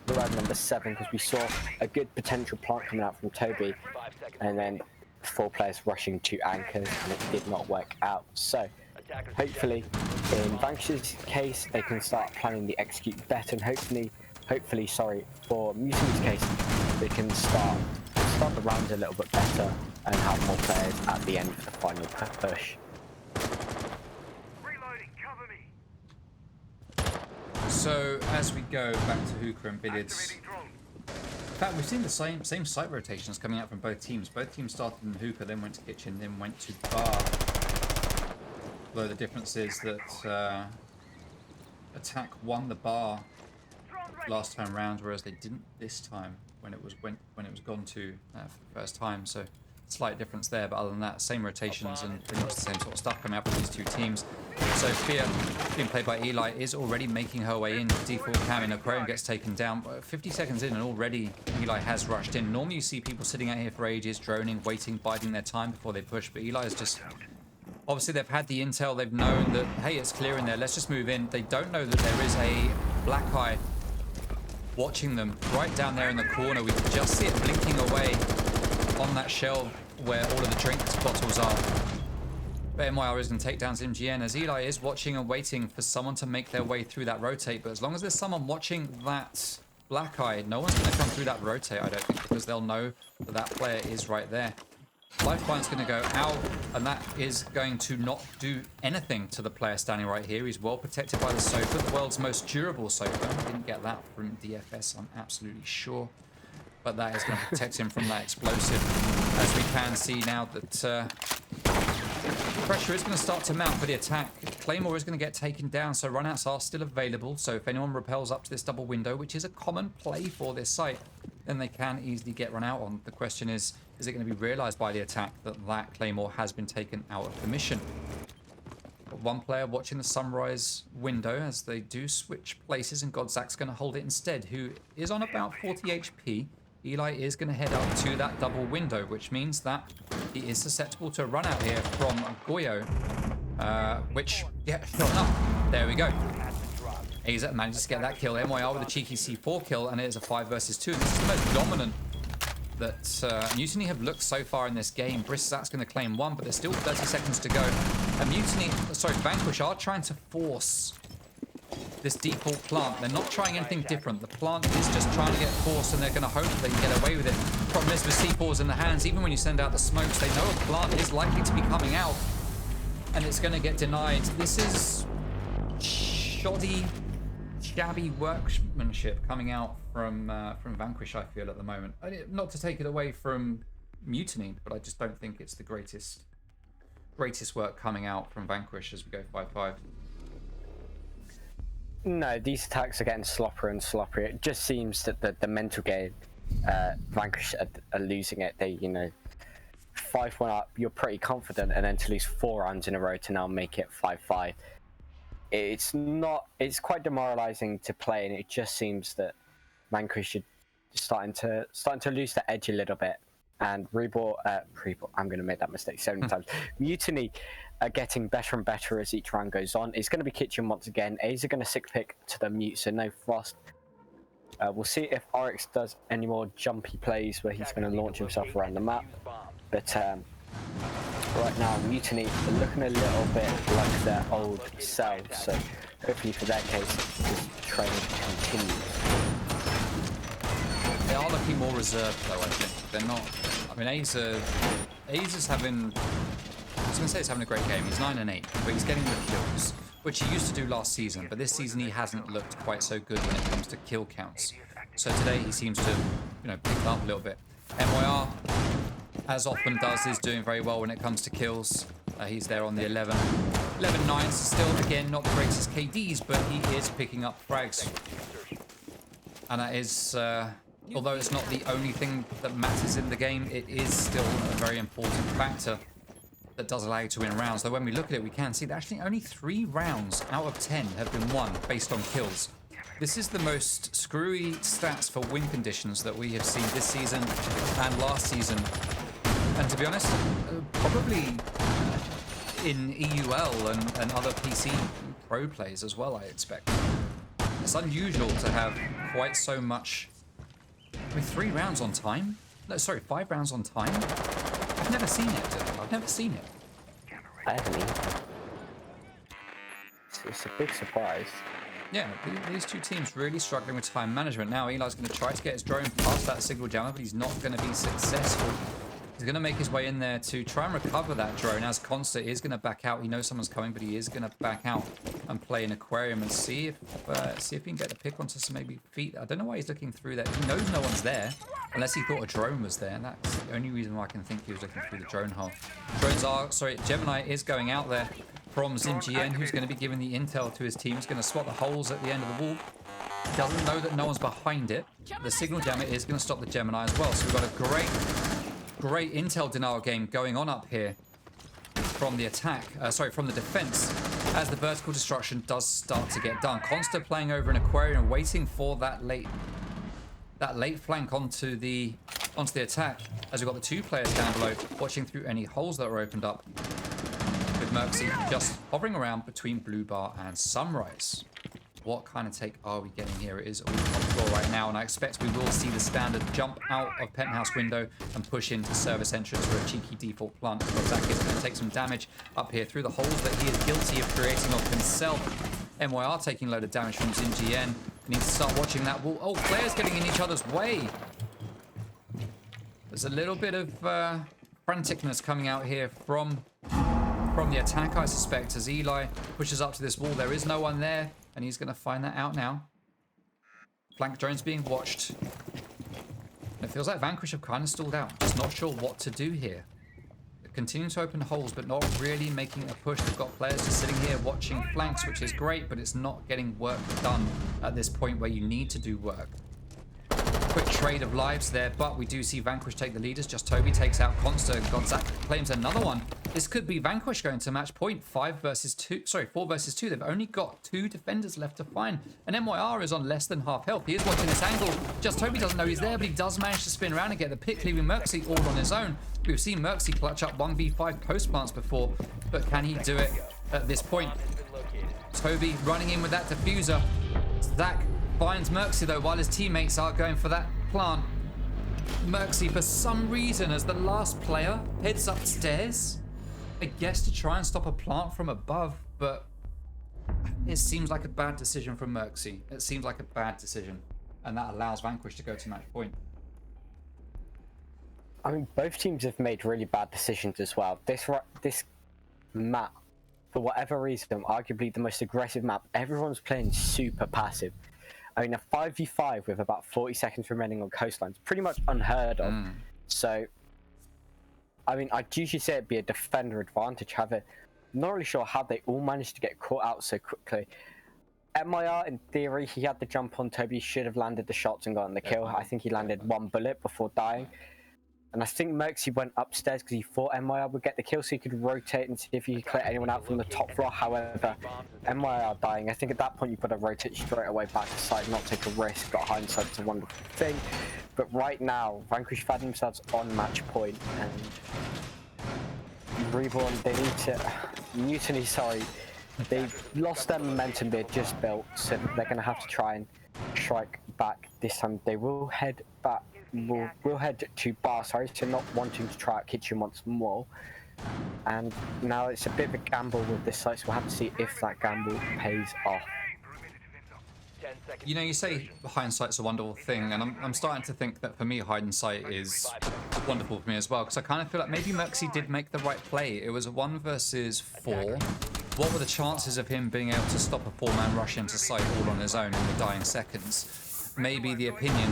round number 7, because we saw a good potential plant coming out from Toby, and then 4 players rushing 2 anchors, and it did not work out. So hopefully, in Vanquish's case, they can start planning the execute better, and hopefully, for Mutiny's case, they can start the rounds a little bit better and have more players at the end of the final push. Reloading, cover me. So as we go back to Hookah and Billiards, Activating drone. in fact, we've seen the same site rotations coming out from both teams. Both teams started in Hookah, then went to Kitchen, then went to Bar. Although the difference is that Attack won the Bar last time round, whereas they didn't this time when it was gone to for the first time. So slight difference there, but other than that, same rotations and pretty much the same sort of stuff coming up with these 2 teams. Sophia, being played by Eli, is already making her way in. Default cam in Aquarium gets taken down. 50 seconds in and already Eli has rushed in. Normally you see people sitting out here for ages, droning, waiting, biding their time before they push, but Eli is just... Obviously they've had the intel, they've known that, hey, it's clear in there, let's just move in. They don't know that there is a black eye watching them right down there in the corner. We can just see it blinking away on that shelf where all of the drink bottles are. But MYR is going to take down MGN as Eli is watching and waiting for someone to make their way through that rotate. But as long as there's someone watching that black eye, no one's going to come through that rotate, I don't think, because they'll know that that player is right there. Lifeline's going to go out, and that is going to not do anything to the player standing right here. He's well protected by the sofa, the world's most durable sofa. Didn't get that from DFS, I'm absolutely sure. But that is going to protect him from that explosive. As we can see now that pressure is going to start to mount for the attack. Claymore is going to get taken down, so runouts are still available. So if anyone repels up to this double window, which is a common play for this site, then they can easily get run out on. The question is it going to be realized by the attack that that Claymore has been taken out of commission? Got 1 player watching the sunrise window as they do switch places, and Godzak's going to hold it instead, who is on about 40 HP. Eli is going to head up to that double window, which means that he is susceptible to a run out here from Goyo, which, yeah, sure enough, there we go. AZ manages to get that kill. MYR with a cheeky C4 kill, and it is a 5 versus 2. This is the most dominant that Mutiny have looked so far in this game. Brissak's going to claim 1, but there's still 30 seconds to go. And Vanquish are trying to force this default plant. They're not trying anything different. The plant is just trying to get forced, and they're going to hope they can get away with it. Problem is with C4s in the hands, even when you send out the smokes, they know a plant is likely to be coming out, and it's going to get denied. This is shoddy, shabby workmanship coming out from Vanquish, I feel, at the moment. Not to take it away from Mutiny, but I just don't think it's the greatest work coming out from Vanquish as we go 5-5. No, these attacks are getting sloppier and sloppier. It just seems that the mental game, Vanquish are losing it. They, 5-1 up, you're pretty confident, and then to lose 4 rounds in a row to now make it 5-5. It's quite demoralizing to play, and it just seems that Vanquish are starting to lose the edge a little bit. And I'm going to make that mistake 7 times. Mutiny are getting better and better as each round goes on. It's going to be Kitchen once again. A's are going to 6-pick to the mute, so no Frost. We'll see if Oryx does any more jumpy plays where he's going to launch himself around the map. But right now, Mutiny are looking a little bit like their old selves, so hopefully for their case, this trend continues. They are looking more reserved though, I think. They're not... I mean, A's is having... I was going to say he's having a great game. He's 9-8, but he's getting the kills, which he used to do last season, but this season he hasn't looked quite so good when it comes to kill counts. So today he seems to, you know, pick it up a little bit. MYR, as often does, is doing very well when it comes to kills. He's there on the 11-9, still, again, not the greatest KDs, but he is picking up frags. And that is, although it's not the only thing that matters in the game, it is still a very important factor that does allow you to win rounds. Though when we look at it, we can see that actually only 3 rounds out of 10 have been won based on kills. This is the most screwy stats for win conditions that we have seen this season and last season. And to be honest, probably in EUL and other PC pro plays as well, I expect. It's unusual to have quite so much... I mean, 3 rounds on time? No, sorry, 5 rounds on time? I've never seen it. I've never seen it. I haven't either. It's a big surprise. Yeah, these two teams really struggling with time management. Now Eli's going to try to get his drone past that signal jammer, but he's not going to be successful. He's going to make his way in there to try and recover that drone, as Consta is going to back out. He knows someone's coming, but he is going to back out and play an aquarium and see if he can get the pick onto some maybe feet. I don't know why he's looking through there. He knows no one's there, unless he thought a drone was there, and that's the only reason why I can think he was looking through the drone hole. Gemini is going out there from ZimGN, who's going to be giving the intel to his team. He's going to spot the holes at the end of the wall. He doesn't know that no one's behind it. The signal jammer is going to stop the Gemini as well. So we've got a great intel denial game going on up here from the attack, from the defense, as the vertical destruction does start to get done. Consta playing over an aquarium, waiting for that late flank onto the attack, as we've got the 2 players down below watching through any holes that were opened up, with Merxy just hovering around between Blue Bar and Sunrise. What kind of take are we getting here? It is all on the floor right now, and I expect we will see the standard jump out of penthouse window and push into service entrance for a cheeky default plant. Gonzaga is going to take some damage up here through the holes that he is guilty of creating of himself. MYR taking a load of damage from ZimGN. We need to start watching that wall. Oh, players getting in each other's way. There's a little bit of franticness coming out here from the attack, I suspect, as Eli pushes up to this wall. There is no one there, and he's going to find that out now. Flank drones being watched. It feels like Vanquish have kind of stalled out. Just not sure what to do here. They're continuing to open holes, but not really making a push. They've got players just sitting here watching flanks, which is great, but it's not getting work done at this point where you need to do work. Quick trade of lives there, but we do see Vanquish take the leaders. Just Toby takes out Consta. Gonzaga claims another one. This could be Vanquish going to match point. 4 versus 2. They've only got 2 defenders left to find. And MYR is on less than half health. He is watching this angle. Just Toby doesn't know he's there, but he does manage to spin around and get the pick, leaving Merxy all on his own. We've seen Merxy clutch up 1v5 post plants before, but can he do it at this point? Toby running in with that diffuser. Zach finds Merxy though, while his teammates are going for that plant. Merxy, for some reason, as the last player, heads upstairs, I guess to try and stop a plant from above, but it seems like a bad decision from Merxy. It seems like a bad decision, and that allows Vanquish to go to match point. I mean, both teams have made really bad decisions as well. This map, for whatever reason, arguably the most aggressive map, everyone's playing super passive. I mean, a 5v5 with about 40 seconds remaining on coastline is pretty much unheard of. So, I mean, I'd usually say it'd be a defender advantage. I'm not really sure how they all managed to get caught out so quickly. MYR, in theory, he had the jump on Toby, should have landed the shots and gotten the kill. I think he landed 1 bullet before dying. And I think Merxy went upstairs because he thought MYR would get the kill, so he could rotate and see if he could clear anyone out from the top floor. However, MYR dying, I think at that point you've got to rotate straight away back to side, not take a risk. Got hindsight's a wonderful thing. But right now, Vanquish found themselves on match point, and Reborn, they need to... Mutiny, sorry. They've lost their momentum they just built, so they're going to have to try and strike back this time. They will head back. We'll head to Bar, sorry, so not wanting to try out Kitchen once more. And now it's a bit of a gamble with this site, so we'll have to see if that gamble pays off. You know, you say hindsight's a wonderful thing, and I'm starting to think that for me, hindsight is wonderful for me as well, because I kind of feel like maybe Merxy did make the right play. It was a 1 versus 4. What were the chances of him being able to stop a 4-man rush into site all on his own in the dying seconds? Maybe the opinion,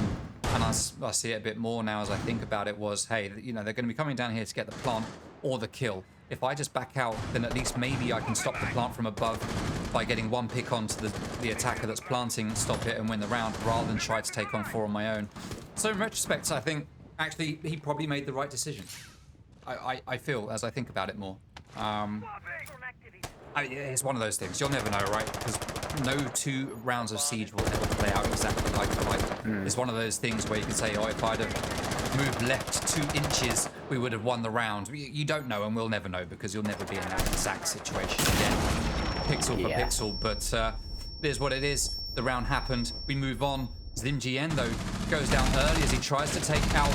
and I see it a bit more now as I think about it, was, hey, you know, they're going to be coming down here to get the plant or the kill. If I just back out, then at least maybe I can stop the plant from above by getting 1 pick onto the attacker that's planting, stop it and win the round, rather than try to take on 4 on my own. So in retrospect, I think actually he probably made the right decision. I feel as I think about it more. It's one of those things. You'll never know, right? Because no 2 rounds of Siege will ever play out exactly like. It's one of those things where you can say, oh, if I'd have moved left 2 inches, we would have won the round. You don't know, and we'll never know, because you'll never be in that exact situation again, pixel for pixel. But here's what it is. The round happened. We move on. ZimGN, though, goes down early as he tries to take out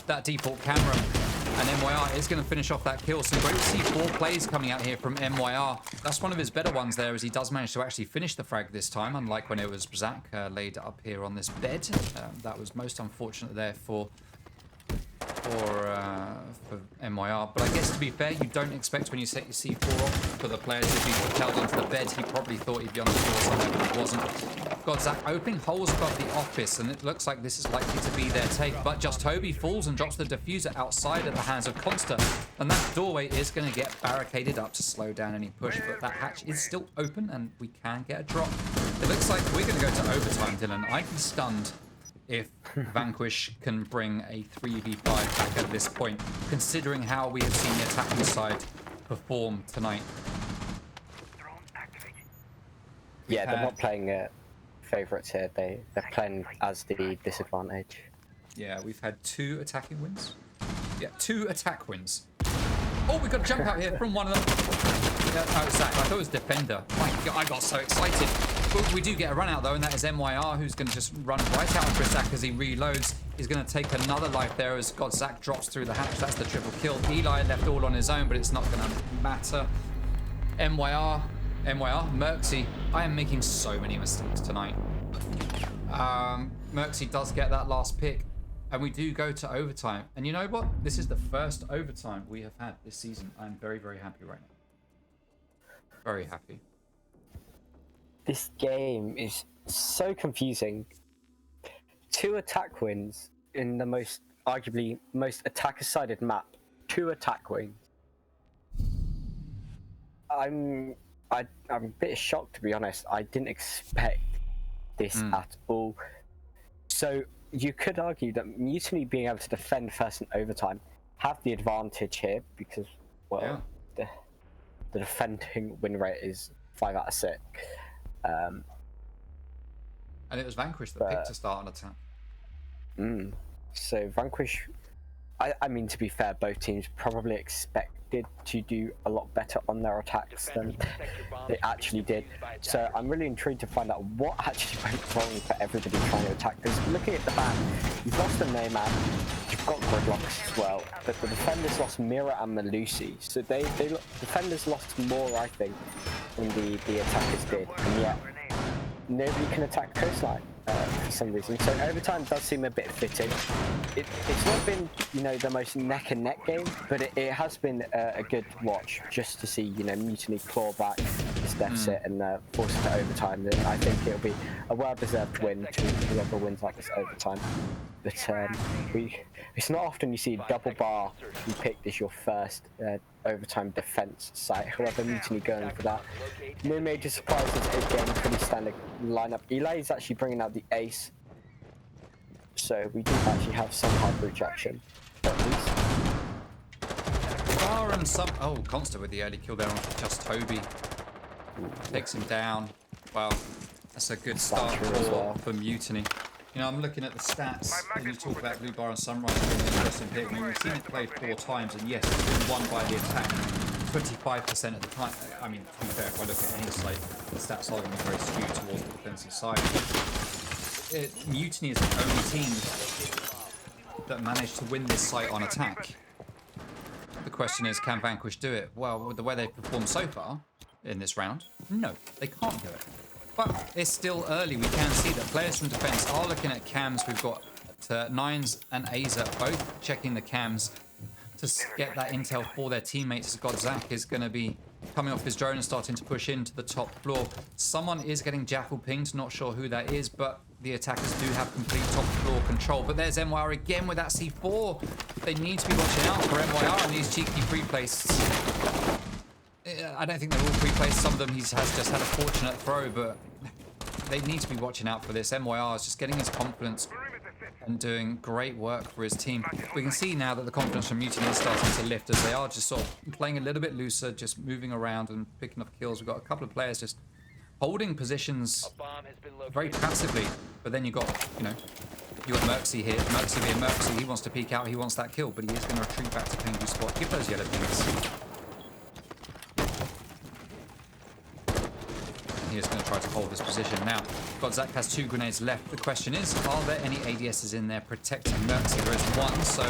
that default camera. And MYR is going to finish off that kill. Some great C4 plays coming out here from MYR. That's one of his better ones there, as he does manage to actually finish the frag this time, unlike when it was Zach laid up here on this bed. That was most unfortunate there for MYR. But I guess, to be fair, you don't expect when you set your C4 off for the player to be propelled onto the bed. He probably thought he'd be on the floor somewhere, but he wasn't. Got Zach opening holes above the office, and it looks like this is likely to be their take. But just Toby falls and drops the diffuser outside at the hands of Consta, and that doorway is going to get barricaded up to slow down any push. But that hatch is still open, and we can get a drop. It looks like we're going to go to overtime, Dylan. I'd be stunned if Vanquish can bring a 3v5 back at this point, considering how we have seen the attacking side perform tonight. Yeah, they're not playing favourites here. They're playing as the disadvantage. Yeah, we've had 2 attacking wins. Yeah, 2 attack wins. Oh, we got a jump out here from one of them. Yeah, that was Zach. I thought it was Defender. My God, I got so excited. But we do get a run out though, and that is MYR, who's going to just run right out for Zach as he reloads. He's going to take another life there as Zach drops through the hatch. That's the triple kill. Eli left all on his own, but it's not going to matter. MYR, Merxy. I am making so many mistakes tonight. Merxy does get that last pick, and we do go to overtime. And you know what? This is the first overtime we have had this season. I'm very, very happy right now. Very happy. This game is so confusing. 2 attack wins in the arguably most attacker-sided map. 2 attack wins. I'm a bit shocked, to be honest. I didn't expect this at all. So you could argue that Mutiny being able to defend first in overtime have the advantage here, because, well, the defending win rate is 5 out of 6. And it was Vanquish that picked to start an attack. So Vanquish, I mean, to be fair, both teams probably expected to do a lot better on their attacks than they actually did. So I'm really intrigued to find out what actually went wrong for everybody trying to attack. Because looking at the ban, you've lost the Nomad, you've got Gridlocks as well, but the defenders lost Mira and Malusi. So defenders lost more, I think, than the attackers did, and yet nobody can attack Coastline for some reason. So overtime does seem a bit fitting. It's not been, you know, the most neck and neck game, but it has been a good watch just to see, you know, Mutiny claw back this deficit and force it to overtime. And I think it'll be a well-deserved win to whoever wins like this overtime. But it's not often you see a double bar you picked as your first overtime defense site. However, Mutiny going for that. No major surprises again, pretty standard lineup. Eli is actually bringing out the ace, so we do actually have some hard breach action, at least. Bar and some. Oh, Consta with the early kill there on just Toby. Takes him down. Well, that's a good start for Mutiny. You know, I'm looking at the stats, and you talk about Blue Bar and Sunrise being an interesting pick. I mean, we've seen it played 4 times, and yes, it's been won by the attack 25% of the time. I mean, to be fair, if I look at any site, the stats are going to be very skewed towards the defensive side. Mutiny is the only team that managed to win this site on attack. The question is, can Vanquish do it? Well, with the way they've performed so far in this round, no, they can't do it. But it's still early. We can see that players from defense are looking at cams. We've got Nines and Aza both checking the cams to get that intel for their teammates. Godzak is going to be coming off his drone and starting to push into the top floor. Someone is getting Jackal pinged, not sure who that is, but the attackers do have complete top floor control. But there's MYR again with that C4. They need to be watching out for MYR and these cheeky pre-placed. I don't think they're all pre-placed. Some of them he has just had a fortunate throw, but they need to be watching out for this. MYR is just getting his confidence and doing great work for his team. We can see now that the confidence from Mutiny is starting to lift as they are just sort of playing a little bit looser, just moving around and picking up kills. We've got a couple of players just holding positions very passively, but then you've got, you got Merxy here. Merxy being Merxy, he wants to peek out, he wants that kill, but he is going to retreat back to Pingu spot. Give those yellow pings. He is going to try to hold this position. Now, Godzak has 2 grenades left. The question is, are there any ADSs in there protecting Merxy? There is one, so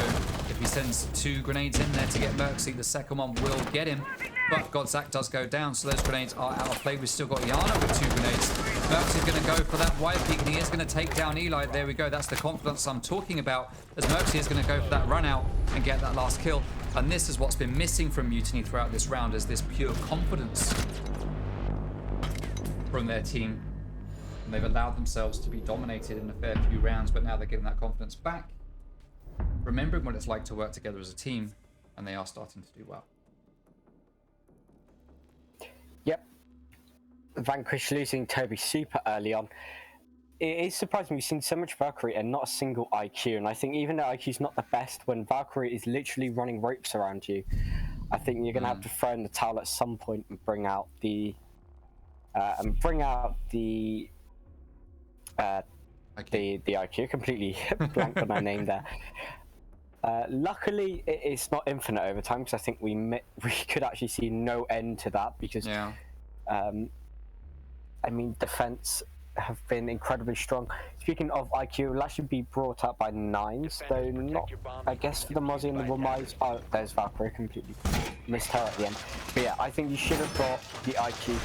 if he sends 2 grenades in there to get Merxy, the second one will get him. But Godzak does go down, so those grenades are out of play. We've still got Iana with 2 grenades. Merxy's going to go for that wide peek, and he is going to take down Eli. There we go. That's the confidence I'm talking about, as Merxy is going to go for that run out and get that last kill. And this is what's been missing from Mutiny throughout this round, is this pure confidence from their team. And they've allowed themselves to be dominated in a fair few rounds, but now they're getting that confidence back, remembering what it's like to work together as a team, and they are starting to do well. Yep. Vanquish losing Toby super early on. It is surprising we've seen so much Valkyrie and not a single IQ, and I think even though IQ's not the best, when Valkyrie is literally running ropes around you, I think you're going to have to throw in the towel at some point and bring out the IQ. Completely blanked on my name there. Luckily, it's not infinite over time, because I think we could actually see no end to that, because I mean, defense have been incredibly strong. Speaking of IQ, it'll actually be brought up by Nines, though not, I guess, for the Mozzie and the Wamais. Oh, there's Valkyrie, completely missed her at the end. But yeah, I think you should have brought the IQ.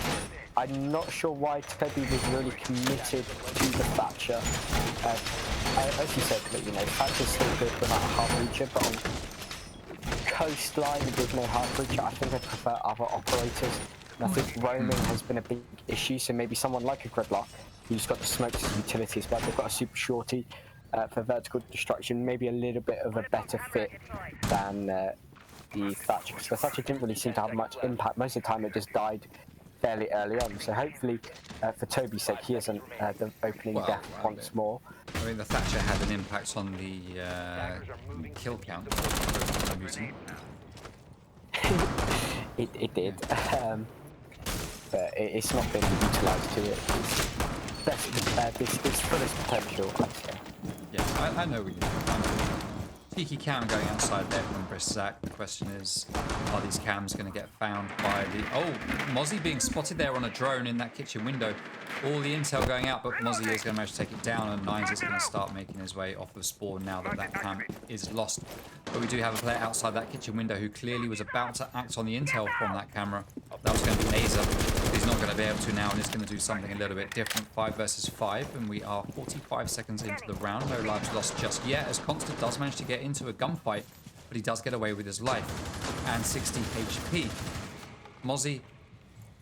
I'm not sure why Toby was really committed to the Thatcher. As you said, Thatcher's still good without a half reacher, but on coastline with no half reacher, I think I prefer other operators. And I think roaming has been a big issue, so maybe someone like a Gridlock, who's got the smokes as utilities, but they've got a super shorty for vertical destruction, maybe a little bit of a better fit than the Thatcher, because the Thatcher didn't really seem to have much impact. Most of the time it just died fairly early on, so hopefully for Toby's sake he isn't the opening death once more. I mean, the Thatcher had an impact on the kill count. It did, but it's not been utilised to its fullest potential, I'd say. Yeah, I know we do. Cheeky cam going outside there from Briszak. The question is, are these cams going to get found by the... Oh, Mozzie being spotted there on a drone in that kitchen window. All the intel going out, but Mozzie is going to manage to take it down, and Nines is going to start making his way off of spawn now that that cam is lost. But we do have a player outside that kitchen window who clearly was about to act on the intel from that camera. That was going to be Aza. He's not going to be able to now, and he's going to do something a little bit different. 5 versus 5, and we are 45 seconds into the round. No lives lost just yet, as Constant does manage to get into a gunfight, but he does get away with his life. And 60 HP. Mozzie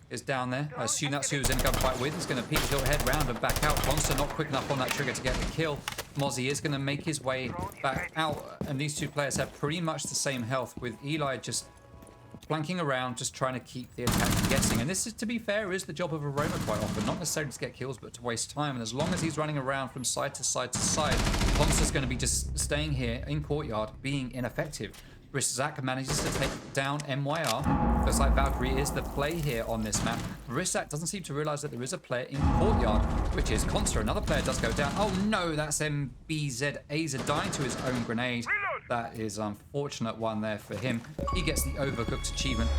is down there. I assume that's who he was in a gunfight with. He's going to peek his head round and back out. Constant not quick enough on that trigger to get the kill. Mozzie is going to make his way back out, and these two players have pretty much the same health, with Eli just flanking around, just trying to keep the attack guessing. And this is, to be fair, is the job of a roamer quite often. Not necessarily to get kills, but to waste time. And as long as he's running around from side to side to side, Constant's going to be just staying here in courtyard, being ineffective. Briszak manages to take down MYR. Looks like Valkyrie is the play here on this map. Briszak doesn't seem to realize that there is a player in courtyard, which is Consta. Another player does go down. Oh no, that's MBZ Aza dying to his own grenade. That is an unfortunate one there for him. He gets the overcooked achievement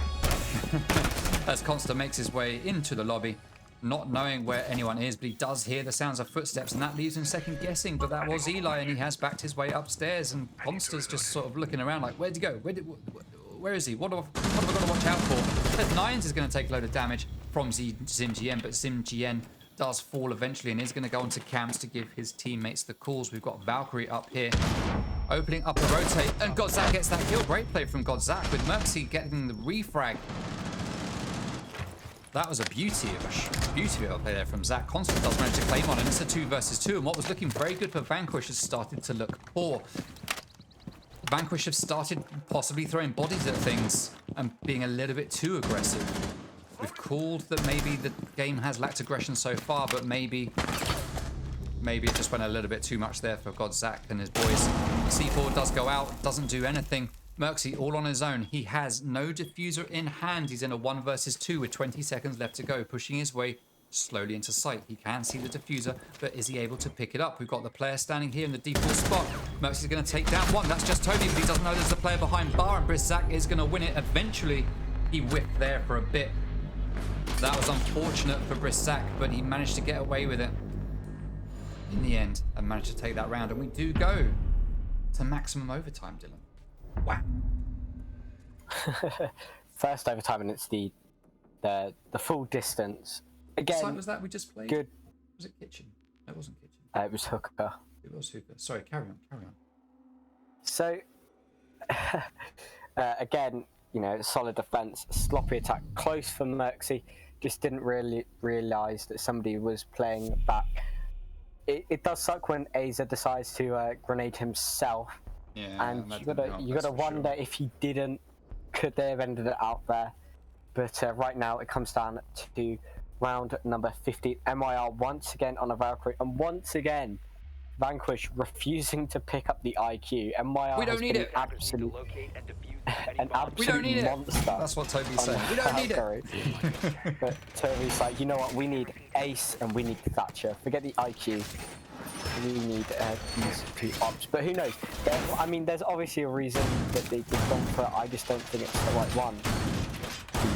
as Consta makes his way into the lobby, not knowing where anyone is, but he does hear the sounds of footsteps, and that leaves him second guessing. But that was Eli, and he has backed his way upstairs, and Consta's just sort of looking around like, where'd he go? where is he? What have I got to watch out for? Ted Nines is going to take a load of damage from ZimGN, but ZimGN does fall eventually and is going to go onto cams to give his teammates the calls. We've got Valkyrie up here, opening up a rotate, and Godzak gets that kill. Great play from Godzak with Merxy getting the refrag. That was a beauty of a play there from Zach. Constant does manage to claim on, and it's a 2 versus 2, and what was looking very good for Vanquish has started to look poor. Vanquish have started possibly throwing bodies at things and being a little bit too aggressive. We've called that maybe the game has lacked aggression so far, but maybe it just went a little bit too much there for Godzak and his boys. C4 does go out, doesn't do anything. Merxy all on his own. He has no diffuser in hand. He's in a 1 versus 2 with 20 seconds left to go, pushing his way slowly into sight. He can see the diffuser, but is he able to pick it up? We've got the player standing here in the default spot. Merxy's going to take down one. That's just Toby, but he doesn't know there's a player behind bar, and Brizzak is going to win it. Eventually, he whipped there for a bit. That was unfortunate for Brizzak, but he managed to get away with it in the end and managed to take that round. And we do go to maximum overtime, Dylan. Wow. First overtime, and it's the full distance. Again, what site was that we just played? Good. Was it kitchen? It wasn't kitchen. It was hooker. It was hooker. Sorry, carry on. So, again, you know, solid defense, sloppy attack, close for Merxy. Just didn't really realize that somebody was playing back. It does suck when Aza decides to grenade himself. Yeah, and you gotta wonder if he didn't, could they have ended it out there? But right now it comes down to round number 15. MIR once again on a Valkyrie, and once again Vanquish refusing to pick up the IQ. MIR we don't need it. An absolute we don't need monster. It. That's what Toby's saying. We don't need it. But Toby's like, you know what? We need Ace and we need Thatcher. Forget the IQ. We need these two ops. But who knows? I mean, there's obviously a reason that they've gone for it. I just don't think it's the right one.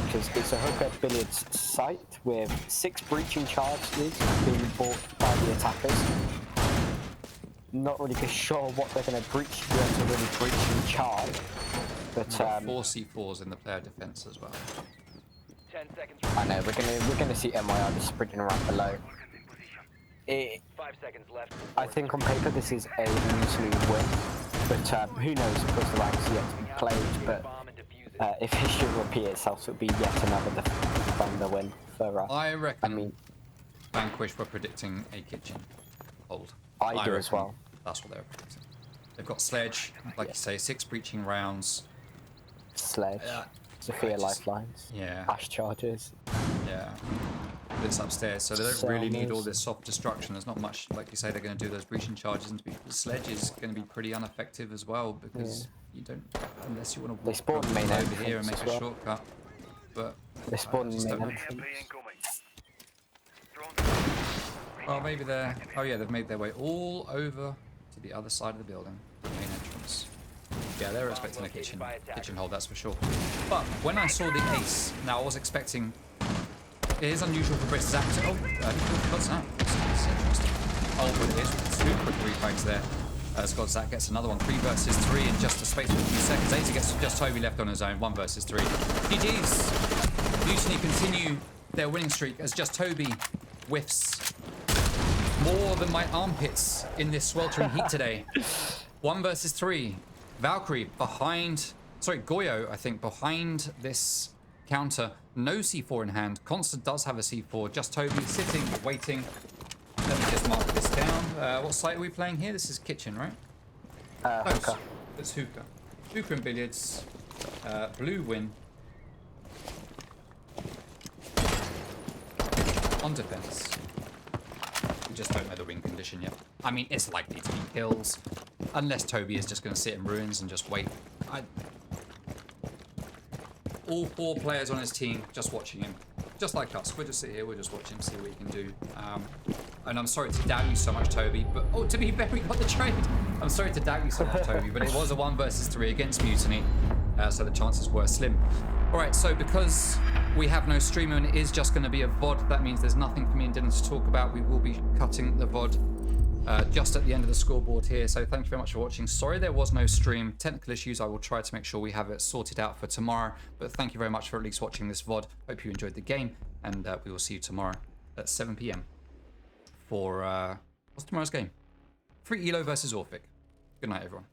Because it's a hooker billiards site with 6 breaching charges being bought by the attackers. Not really sure what they're going to breach to be able to really breach and charge. But 4 C4s in the player defense as well. 10 seconds. I know we're gonna see MIR just sprinting around below. 5 seconds left. I think on paper this is a easy win, but who knows? Of course, the ranks yet to be played. But if history repeats itself, it would be yet another defender win for us. I reckon. Vanquish were predicting a kitchen hold. I do as well. That's what they were predicting. They've got Sledge, like you say, 6 breaching rounds. Sledge, Sophia lifelines, Ash charges. Yeah, it's upstairs, so they don't really need all this soft destruction. There's not much, like you say, they're going to do those breaching charges, and Sledge is going to be pretty ineffective as well because you don't, unless you want to spawn main over here and make a shortcut. But they spawn main. Oh, maybe they're. Oh yeah, they've made their way all over to the other side of the building, the main entrance. Yeah, they're expecting a kitchen hold, that's for sure. But when I saw the ace, now I was expecting. It is unusual for Brizzak to. Oh, he got Zach. That's interesting. Oh, but it is 2 quick refrags there. As Godzak gets another one, 3 versus 3 in just a space of a few seconds. Aza gets just Toby left on his own, 1 versus 3. GG's. Mutiny continue their winning streak as just Toby whiffs more than my armpits in this sweltering heat today. 1 versus 3. Valkyrie behind, sorry, Goyo, I think, behind this counter. No C4 in hand. Constant does have a C4. Just Toby sitting, waiting. Let me just mark this down. What site are we playing here? This is kitchen, right? Hookah. It's hookah. Hookah and billiards. Blue win. On defense. We just don't know the win condition yet. I mean, it's likely to be kills. Unless Toby is just going to sit in ruins and just wait. All 4 players on his team just watching him. Just like us. We'll just sit here, we'll just watch him, see what he can do. And I'm sorry to doubt you so much, Toby, but... Oh, to be fair, we got the trade. I'm sorry to doubt you so much, Toby, but it was a 1 versus 3 against Mutiny, so the chances were slim. Alright, so because we have no streamer and it is just going to be a VOD, that means there's nothing for me and Dylan to talk about. We will be cutting the VOD just at the end of the scoreboard here. So thank you very much for watching. Sorry there was no stream. Technical issues. I will try to make sure we have it sorted out for tomorrow. But thank you very much for at least watching this VOD. Hope you enjoyed the game. And we will see you tomorrow at 7 p.m. for... what's tomorrow's game? Free Elo versus Orphic. Good night, everyone.